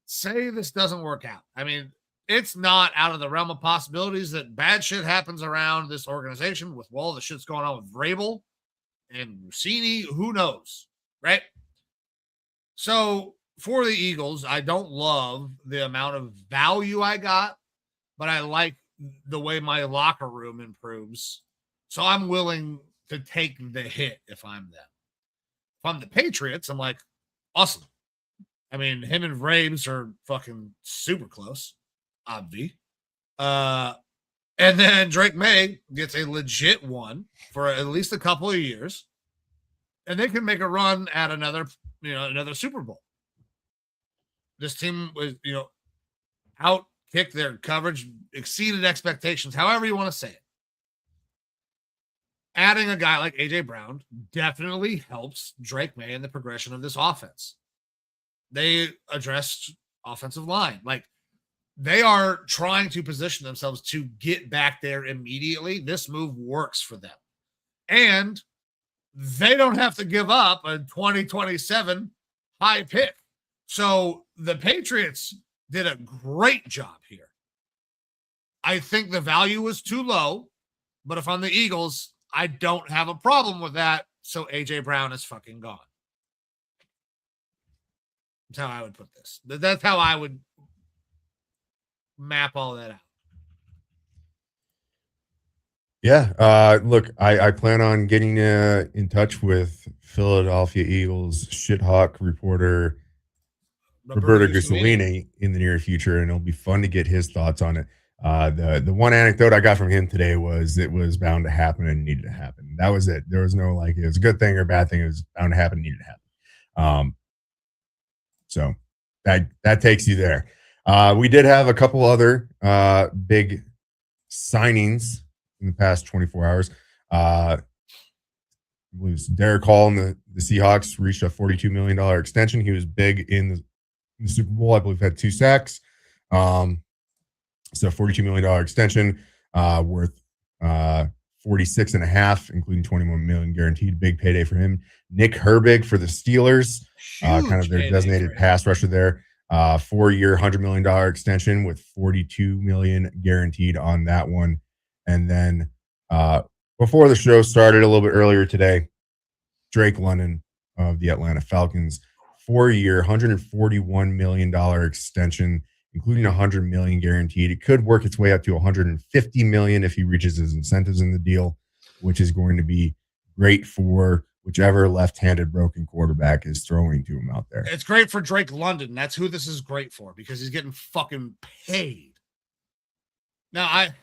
Say this doesn't work out. I mean, it's not out of the realm of possibilities that bad shit happens around this organization with all the shit's going on with Vrabel and Rossini. Who knows, right? So for the Eagles, I don't love the amount of value I got, but I like the way my locker room improves. So I'm willing to take the hit if I'm them. If I'm the Patriots, I'm like, awesome. I mean, him and Raves are fucking super close. Obvi. And then Drake May gets a legit one for at least a couple of years. And they can make a run at another Super Bowl. This team was, outkicked their coverage, exceeded expectations, however you want to say it. Adding a guy like A.J. Brown definitely helps Drake May in the progression of this offense. They addressed offensive line. Like, they are trying to position themselves to get back there immediately. This move works for them. And they don't have to give up a 2027 high pick. So the Patriots did a great job here. I think the value was too low, but if I'm the Eagles, I don't have a problem with that. So A.J. Brown is fucking gone. That's how I would put this. That's how I would map all that out. Yeah. Look, I plan on getting in touch with Philadelphia Eagles shithawk reporter Roberto Gussolini in the near future, and it'll be fun to get his thoughts on it. The one anecdote I got from him today was it was bound to happen and needed to happen. That was it. There was no like it was a good thing or a bad thing. It was bound to happen and needed to happen. So that takes you there. We did have a couple other big signings in the past 24 hours. I believe it's Derick Hall and the Seahawks reached a $42 million extension. He was big in the Super Bowl. I believe had 2 sacks. So $42 million extension worth 46 and a half, including 21 million guaranteed. Big payday for him. Nick Herbig for the Steelers, kind of their designated pass rusher there. 4-year, $100 million extension with 42 million guaranteed on that one. And then before the show started a little bit earlier today, Drake London of the Atlanta Falcons, 4-year, $141 million extension, including 100 million guaranteed. It could work its way up to 150 million if he reaches his incentives in the deal, which is going to be great for whichever left-handed broken quarterback is throwing to him out there. It's great for Drake London. That's who this is great for because he's getting fucking paid. Now, I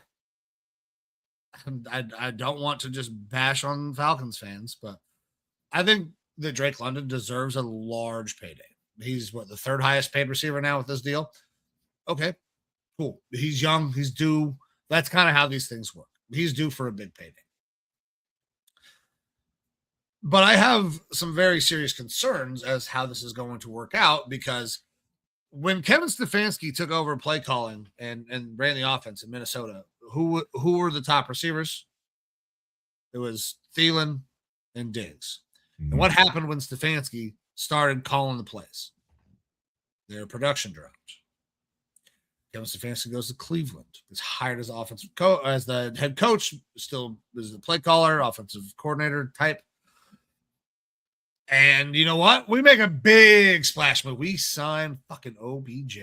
don't want to just bash on Falcons fans, but I think that Drake London deserves a large payday. He's the third highest paid receiver now with this deal. Okay, cool. He's young. He's due. That's kind of how these things work. He's due for a big payday. But I have some very serious concerns as how this is going to work out because when Kevin Stefanski took over play calling and ran the offense in Minnesota, who were the top receivers? It was Thielen and Diggs. Mm-hmm. And what happened when Stefanski started calling the plays? Their production dropped. Kevin Stefanski goes to Cleveland. Is hired as offensive as the head coach, still is the play caller, offensive coordinator type. And you know what? We make a big splash move. We sign fucking OBJ.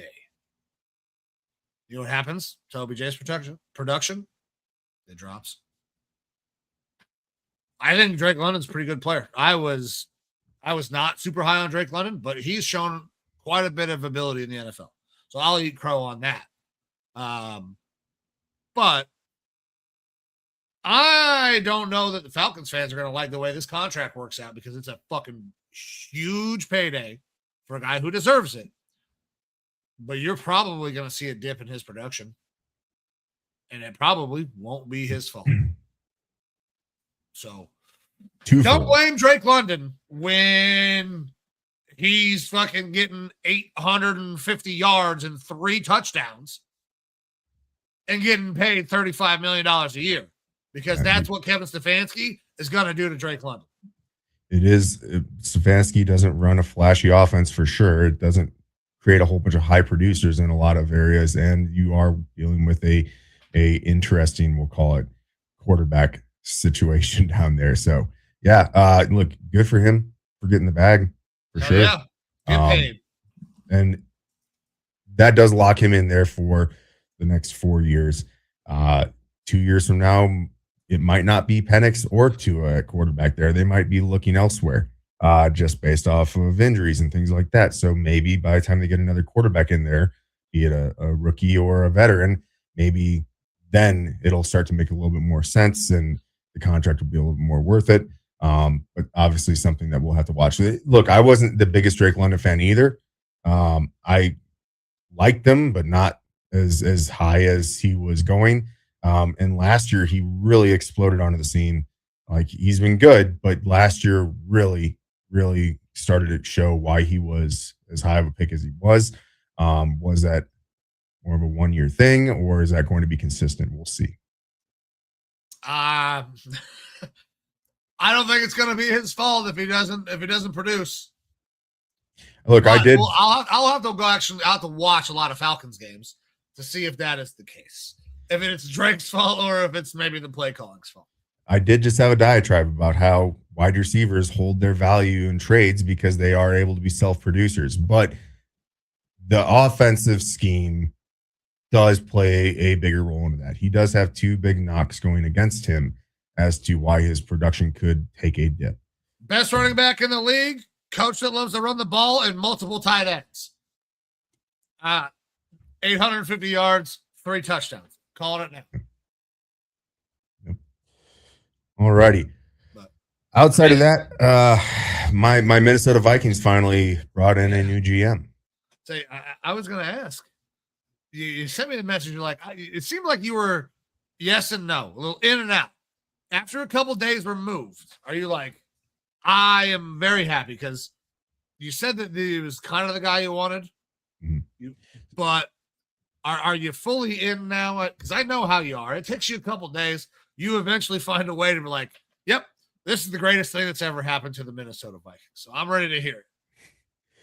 You know what happens to OBJ's production? It drops. I think Drake London's a pretty good player. I was not super high on Drake London, but he's shown quite a bit of ability in the NFL. So I'll eat crow on that. But I don't know that the Falcons fans are going to like the way this contract works out because it's a fucking huge payday for a guy who deserves it. But you're probably going to see a dip in his production. And it probably won't be his fault. So don't blame Drake London when he's fucking getting 850 yards and 3 touchdowns and getting paid $35 million a year. Because that's what Kevin Stefanski is going to do to Drake London. It is. Stefanski doesn't run a flashy offense for sure. It doesn't create a whole bunch of high producers in a lot of areas. And you are dealing with a interesting, we'll call it, quarterback situation down there. So, yeah, look, good for him for getting the bag for sure. Yeah, get paid. And that does lock him in there for the next 4 years. 2 years from now, it might not be Penix or Tua at quarterback there. They might be looking elsewhere just based off of injuries and things like that. So maybe by the time they get another quarterback in there, be it a rookie or a veteran, maybe then it'll start to make a little bit more sense, and the contract will be a little bit more worth it. But obviously something that we'll have to watch. Look, I wasn't the biggest Drake London fan either. I liked him, but not as high as he was going. And last year he really exploded onto the scene. Like, he's been good, but last year really, really started to show why he was as high of a pick as he was. Was that more of a 1-year thing, or is that going to be consistent? We'll see. I don't think it's going to be his fault if he doesn't produce. Look, but I'll have to go. Actually, I'll have to watch a lot of Falcons games to see if that is the case. If it's Drake's fault or if it's maybe the play calling's fault. I did just have a diatribe about how wide receivers hold their value in trades because they are able to be self-producers, but the offensive scheme does play a bigger role in that. He does have 2 big knocks going against him as to why his production could take a dip. Best running back in the league, coach that loves to run the ball, and multiple tight ends. 850 yards, 3 touchdowns. Calling it now. Yep. All righty. Outside of that, my Minnesota Vikings finally brought in a new GM. Say, I was going to ask. You sent me the message. You're like, it seemed like you were yes and no, a little in and out. After a couple days removed, are you like, I am very happy because you said that he was kind of the guy you wanted, but are you fully in now? Because I know how you are. It takes you a couple days. You eventually find a way to be like, yep, this is the greatest thing that's ever happened to the Minnesota Vikings. So I'm ready to hear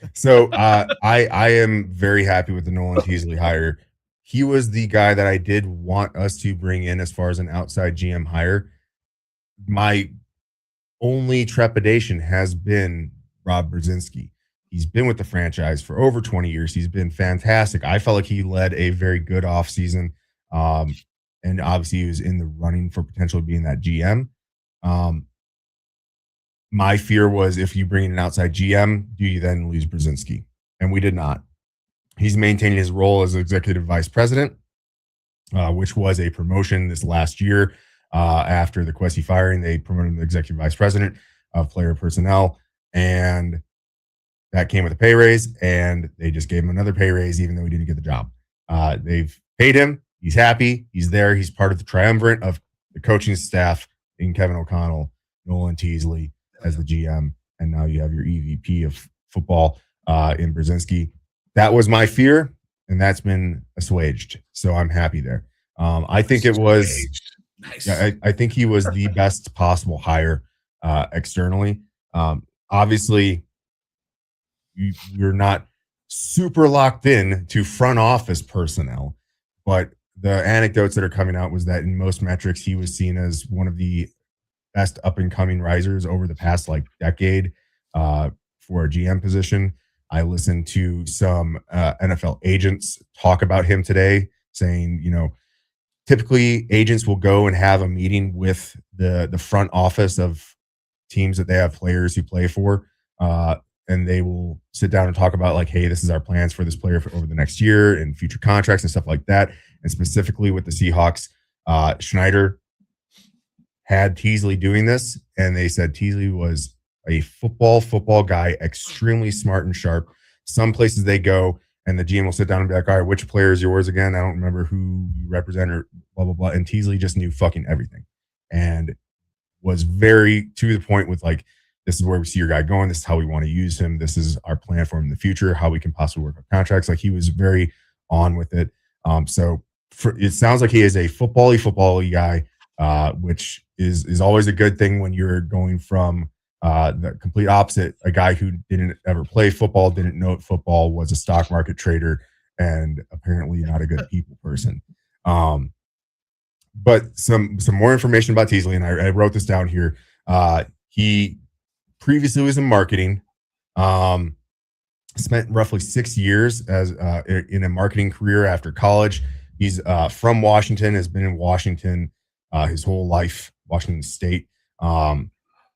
it. So I am very happy with the Nolan Teasley hire. He was the guy that I did want us to bring in as far as an outside GM hire. My only trepidation has been Rob Brzezinski. He's been with the franchise for over 20 years. He's been fantastic. I felt like he led a very good offseason. And obviously he was in the running for potentially being that GM. My fear was, if you bring in an outside GM, do you then lose Brzezinski? And we did not. He's maintaining his role as executive vice president, which was a promotion this last year. After the Kwesi firing, they promoted him to executive vice president of player personnel. And that came with a pay raise, and they just gave him another pay raise, even though he didn't get the job. They've paid him. He's happy. He's there. He's part of the triumvirate of the coaching staff in Kevin O'Connell, Nolan Teasley as the GM, and now you have your EVP of football in Brzezinski. That was my fear, and that's been assuaged. So I'm happy there. I think it was nice. I think he was the best possible hire externally. Obviously, you're not super locked in to front office personnel, but the anecdotes that are coming out was that in most metrics, he was seen as one of the best up and coming risers over the past decade for a GM position. I listened to some NFL agents talk about him today, saying, typically agents will go and have a meeting with the front office of teams that they have players who play for, and they will sit down and talk about hey, this is our plans for this player over the next year and future contracts and stuff like that. And specifically with the Seahawks, Schneider had Teasley doing this, and they said Teasley was a football guy, extremely smart and sharp. Some places they go and the GM will sit down and be like, all right, which player is yours again? I don't remember who you represent or blah, blah, blah. And Teasley just knew fucking everything and was very to the point with this is where we see your guy going. This is how we want to use him. This is our plan for him in the future, how we can possibly work on contracts. He was very on with it. It sounds like he is a football-y guy, which is always a good thing when you're going from the complete opposite, a guy who didn't ever play football, didn't know football, was a stock market trader, and apparently not a good people person. But some more information about Teasley, and I wrote this down here. He previously was in marketing, spent roughly 6 years as in a marketing career after college. He's from Washington, has been in Washington his whole life, Washington State.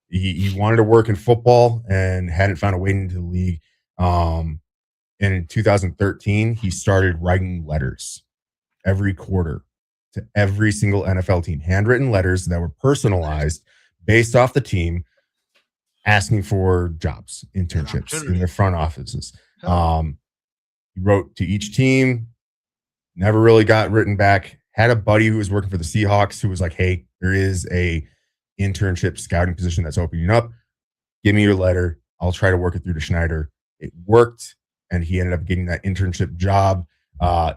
He wanted to work in football and hadn't found a way into the league. And in 2013, he started writing letters every quarter to every single NFL team, handwritten letters that were personalized based off the team, asking for jobs, internships in their front offices. He wrote to each team, never really got written back. Had a buddy who was working for the Seahawks who was like, hey, there is a internship scouting position that's opening up. Give me your letter. I'll try to work it through to Schneider. It worked, and he ended up getting that internship job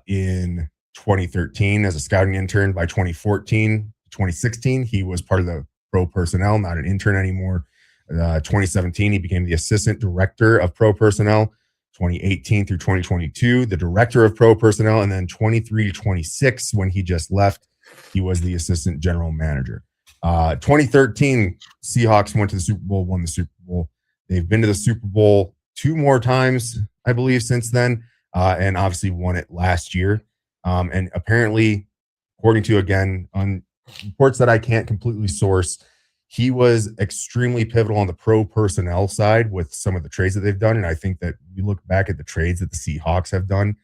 in 2013 as a scouting intern. By 2016, he was part of the pro personnel, not an intern anymore. 2017, he became the assistant director of pro personnel. 2018 through 2022, the director of pro personnel, and then 23 to 26, when he just left, he was the assistant general manager. 2013, Seahawks went to the Super Bowl, won the Super Bowl. They've been to the Super Bowl 2 more times, I believe, since then, and obviously won it last year. And apparently, according to, again, on reports that I can't completely source, he was extremely pivotal on the pro personnel side with some of the trades that they've done. And I think that we look back at the trades that the Seahawks have done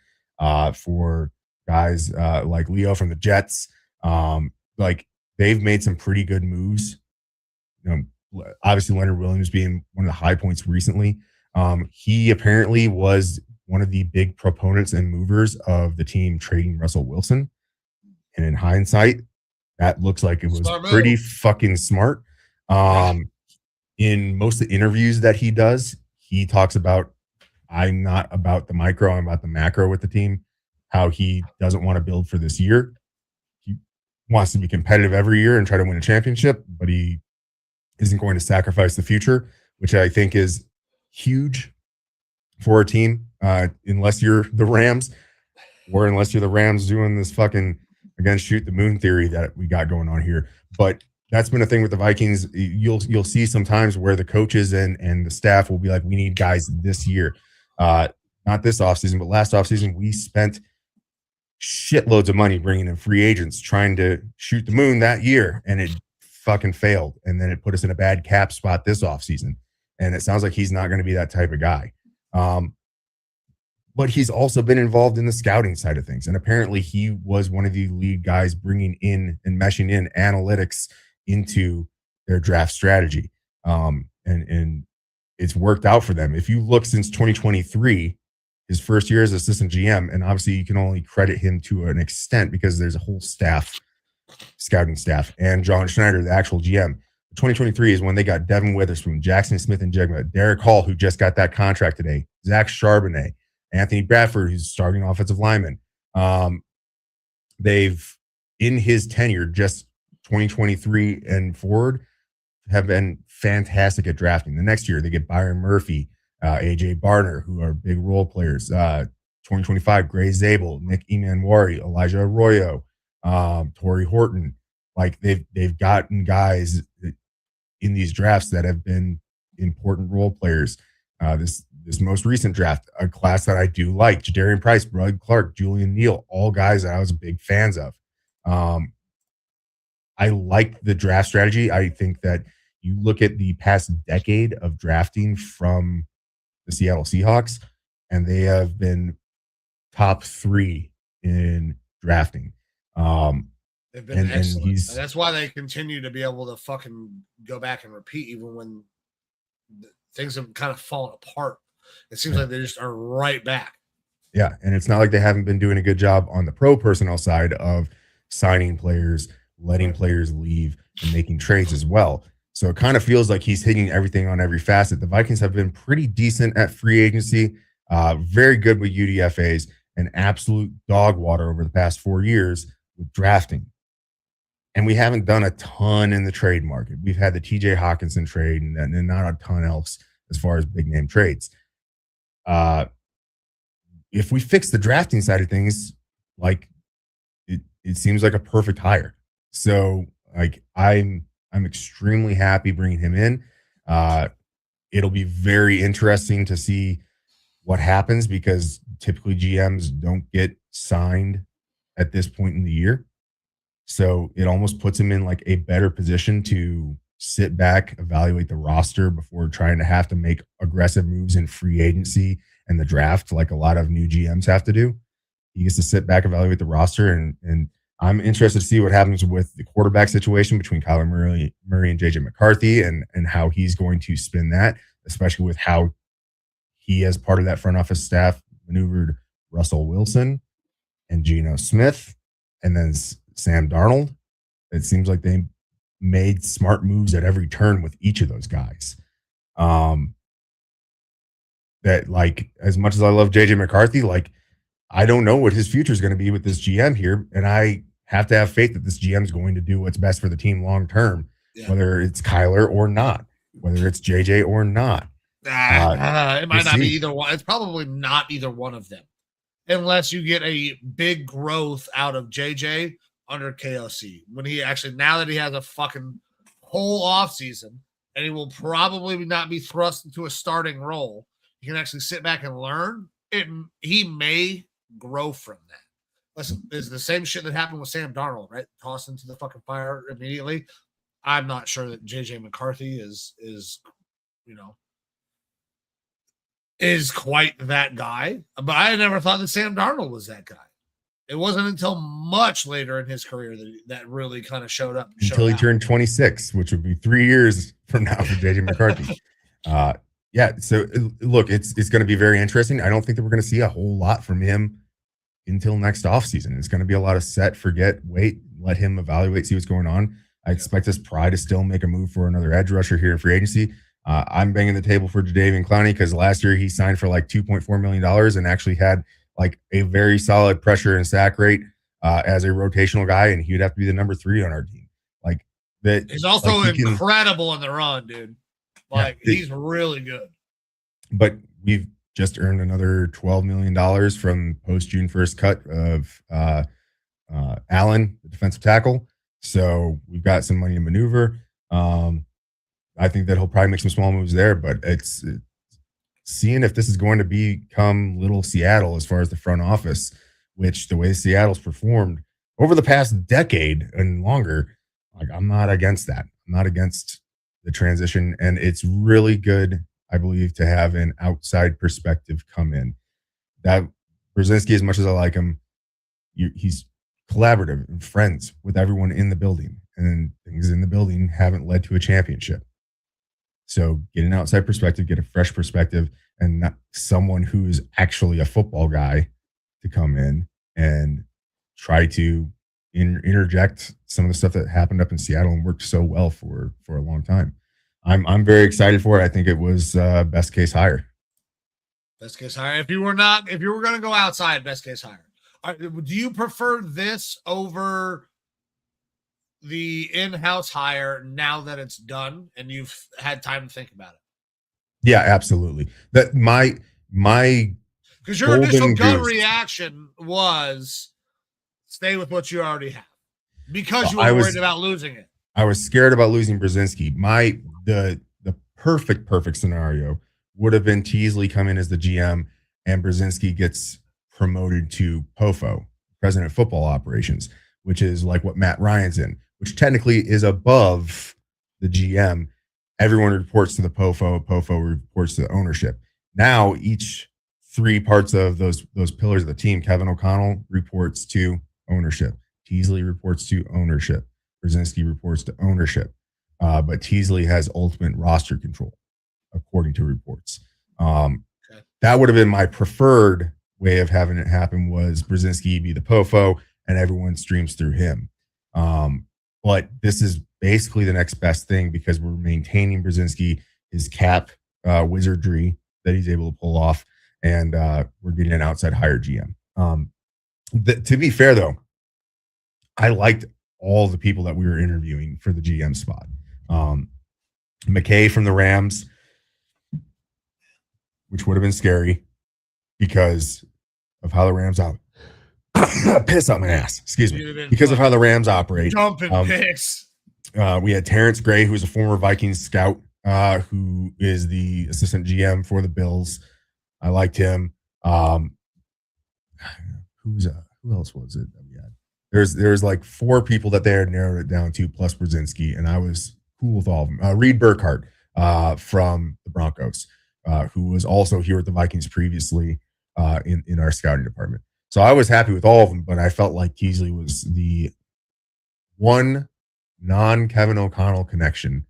for guys like Leo from the Jets, like they've made some pretty good moves. Obviously Leonard Williams being one of the high points recently. He apparently was one of the big proponents and movers of the team trading Russell Wilson. And in hindsight, that looks like it was pretty fucking smart. In most of the interviews that he does, he talks about, I'm not about the micro, I'm about the macro with the team, how he doesn't want to build for this year. He wants to be competitive every year and try to win a championship, but he isn't going to sacrifice the future, which I think is huge for a team, unless you're the Rams, or unless you're the Rams doing this fucking, again, shoot the moon theory that we got going on here. But that's been a thing with the Vikings. You'll see sometimes where the coaches and the staff will be like, we need guys this year. Not this offseason, but last offseason, we spent shitloads of money bringing in free agents trying to shoot the moon that year, and it fucking failed. And then it put us in a bad cap spot this offseason. And it sounds like he's not going to be that type of guy. But he's also been involved in the scouting side of things. And apparently he was one of the lead guys bringing in and meshing in analytics into their draft strategy. And it's worked out for them. If you look since 2023, his first year as assistant GM, and obviously you can only credit him to an extent because there's a whole staff, scouting staff, and John Schneider, the actual GM. 2023 is when they got Devin Witherspoon, Jackson Smith and Jigma, Derick Hall, who just got that contract today, Zach Charbonnet, Anthony Bradford, who's starting offensive lineman. They've, in his tenure, just 2023 and forward, have been fantastic at drafting. The next year, they get Byron Murphy, AJ Barner, who are big role players. 2025, Gray Zabel, Nick Emanwari, Elijah Arroyo, Torrey Horton. Like they've gotten guys in these drafts that have been important role players. This most recent draft, a class that I do like, Jadarian Price, Bud Clark, Julian Neal, all guys that I was big fans of. I like the draft strategy. I think that you look at the past decade of drafting from the Seattle Seahawks, and they have been top 3 in drafting. They've been excellent. And that's why they continue to be able to fucking go back and repeat, even when things have kind of fallen apart. It seems like they just are right back. Yeah, and it's not like they haven't been doing a good job on the pro personnel side of signing players, letting players leave, and making trades as well. So it kind of feels like he's hitting everything on every facet. The Vikings have been pretty decent at free agency, very good with UDFAs, and absolute dog water over the past 4 years with drafting. And we haven't done a ton in the trade market. We've had the TJ Hawkinson trade and not a ton else as far as big name trades. If we fix the drafting side of things, like it seems like a perfect hire. So like I'm extremely happy bringing him in. It'll be very interesting to see what happens because typically GMs don't get signed at this point in the year. So it almost puts him in like a better position to sit back, evaluate the roster before trying to have to make aggressive moves in free agency and the draft, like a lot of new GMs have to do. He gets to sit back, evaluate the roster, and I'm interested to see what happens with the quarterback situation between Kyler Murray and JJ McCarthy and how he's going to spin that, especially with how he, as part of that front office staff, maneuvered Russell Wilson and Geno Smith and then Sam Darnold. It seems like they made smart moves at every turn with each of those guys. That, like, as much as I love JJ McCarthy, like, I don't know what his future is going to be with this GM here. And I have to have faith that this GM is going to do what's best for the team long term, whether it's Kyler or not, whether it's JJ or not. It might not be either one. It's probably not either one of them, unless you get a big growth out of JJ under KOC. When he actually, now that he has a fucking whole offseason, and he will probably not be thrust into a starting role, he can actually sit back and learn. He may grow from that. Listen, it's the same shit that happened with Sam Darnold, right? Tossed into the fucking fire immediately. I'm not sure that JJ McCarthy is quite that guy, but I never thought that Sam Darnold was that guy. It wasn't until much later in his career that really kind of showed up. Until he turned 26, which would be 3 years from now for JJ McCarthy. So look, it's going to be very interesting. I don't think that we're going to see a whole lot from him until next offseason. It's going to be a lot of set, forget, wait, let him evaluate, see what's going on. I expect us probably to still make a move for another edge rusher here in free agency. I'm banging the table for Jadeveon Clowney because last year he signed for like $2.4 million and actually had like a very solid pressure and sack rate as a rotational guy, and he would have to be the number 3 on our team. Like that. He's also incredible in the run, dude. Like he's really good. But we've just earned another $12 million from post June 1st cut of Allen, the defensive tackle. So we've got some money to maneuver. I think that he'll probably make some small moves there, but it's seeing if this is going to become little Seattle as far as the front office, which the way Seattle's performed over the past decade and longer, like I'm not against that. I'm not against the transition, and it's really good, I believe, to have an outside perspective come in. That Brzezinski, as much as I like him, he's collaborative and friends with everyone in the building, and things in the building haven't led to a championship. So get an outside perspective, get a fresh perspective, and not someone who is actually a football guy to come in and try to interject some of the stuff that happened up in Seattle and worked so well for a long time. I'm very excited for it. I think it was best case hire. Best case hire. If you were going to go outside, best case hire. Do you prefer this over the in-house hire now that it's done and you've had time to think about it? Yeah, absolutely. That my because your initial gut reaction was stay with what you already have because you were worried about losing it. I was scared about losing Brzezinski. The perfect scenario would have been Teasley come in as the GM and Brzezinski gets promoted to POFO, President of Football Operations, which is like what Matt Ryan's in, which technically is above the GM. Everyone reports to the POFO. POFO reports to the ownership. Now, each 3 parts of those pillars of the team, Kevin O'Connell reports to ownership. Teasley reports to ownership. Brzezinski reports to ownership. But Teasley has ultimate roster control, according to reports. That would have been my preferred way of having it happen, was Brzezinski be the POFO and everyone streams through him. But this is basically the next best thing because we're maintaining Brzezinski, his cap wizardry that he's able to pull off, and we're getting an outside hire GM. To be fair, though, I liked all the people that we were interviewing for the GM spot. McKay from the Rams, which would have been scary because of how the Rams piss up my ass. Excuse me. Because of how the Rams operate. Jumping picks. We had Terrence Gray, who's a former Vikings scout, who is the assistant GM for the Bills. I liked him. Who else was it that we had? There's like 4 people that they had narrowed it down to, plus Brzezinski, and I was cool with all of them. Reed Burkhardt from the Broncos, who was also here with the Vikings previously in our scouting department. So I was happy with all of them, but I felt like Teasley was the one non-Kevin O'Connell connection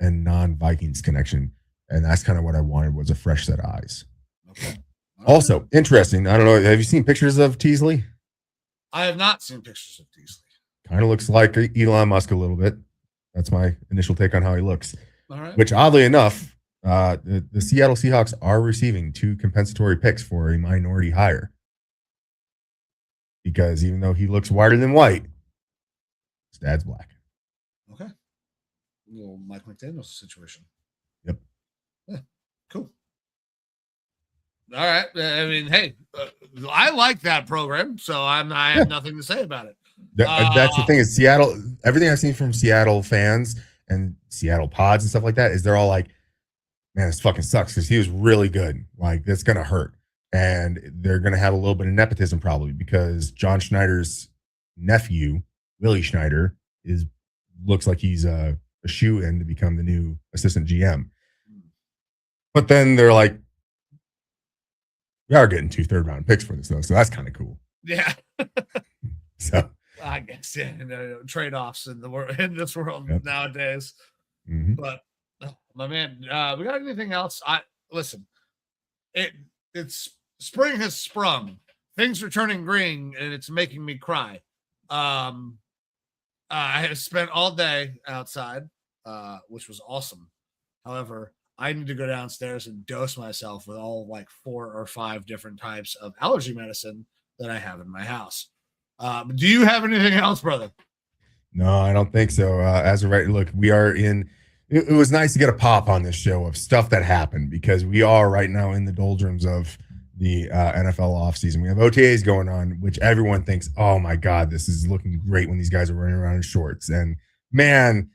and non-Vikings connection. And that's kind of what I wanted, was a fresh set of eyes. Okay. Also, interesting. I don't know. Have you seen pictures of Teasley? I have not seen pictures of Teasley. Kind of looks like Elon Musk a little bit. That's my initial take on how he looks. All right. Which, oddly enough, the Seattle Seahawks are receiving 2 compensatory picks for a minority hire. Because even though he looks whiter than white, his dad's black. Okay. A little Mike McDaniels situation. Yep. Yeah. Cool. All right. I mean, hey, I like that program, so I have nothing to say about it. That's the thing is Seattle. Everything I've seen from Seattle fans and Seattle pods and stuff like that is they're all like, man, this fucking sucks because he was really good. Like, that's going to hurt. And they're going to have a little bit of nepotism probably because John Schneider's nephew, Willie Schneider, looks like he's a shoe-in to become the new assistant GM. But then they're like, we are getting 2 third-round picks for this, though. So that's kind of cool. Yeah. So I guess trade-offs in this world nowadays. Mm-hmm. But my man, we got anything else? Listen. It's spring has sprung. Things are turning green, and it's making me cry. I have spent all day outside, which was awesome. However, I need to go downstairs and dose myself with all like 4 or 5 different types of allergy medicine that I have in my house. Do you have anything else, brother? No, I don't think so. As of right, look, we are in. It was nice to get a pop on this show of stuff that happened because we are right now in the doldrums of the NFL offseason. We have OTAs going on, which everyone thinks, oh my God, this is looking great when these guys are running around in shorts. And man,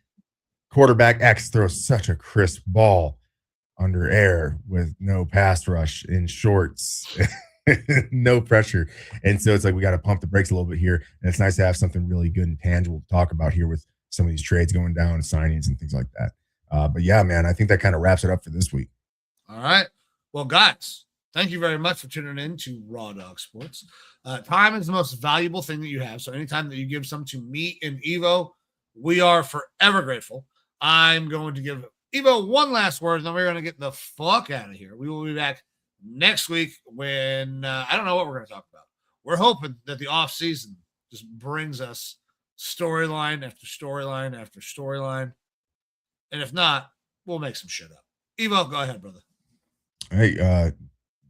quarterback X throws such a crisp ball under air with no pass rush in shorts, no pressure. And so it's like we got to pump the brakes a little bit here. And it's nice to have something really good and tangible to talk about here with some of these trades going down, signings and things like that. But yeah, man, I think that kind of wraps it up for this week. All right. Well, guys, thank you very much for tuning in to Raw Dog Sports. Time is the most valuable thing that you have. So anytime that you give some to me and Evo, we are forever grateful. I'm going to give Evo one last word, and then we're going to get the fuck out of here. We will be back next week when I don't know what we're going to talk about. We're hoping that the off season just brings us storyline after storyline after storyline. And if not, we'll make some shit up. Evo, go ahead, brother. Hey,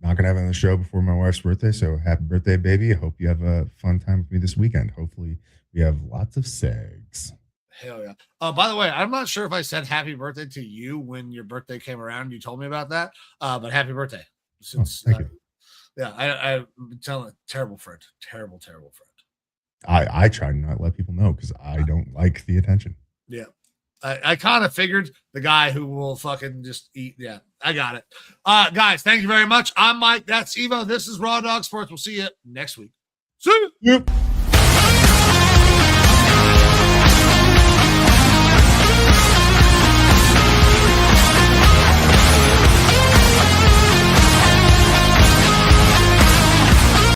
not going to have on the show before my wife's birthday. So happy birthday, baby. I hope you have a fun time with me this weekend. Hopefully we have lots of segs. Hell yeah. By the way, I'm not sure if I said happy birthday to you when your birthday came around. You told me about that. But happy birthday. Since, thank you. Yeah, I'm telling a terrible friend. Terrible friend. I try to not let people know because I don't like the attention. Yeah. I kind of figured the guy who will fucking just eat. Yeah, I got it. Guys, thank you very much. I'm Mike. That's Evo. This is Raw Dog Sports. We'll see you next week. See you. Yep.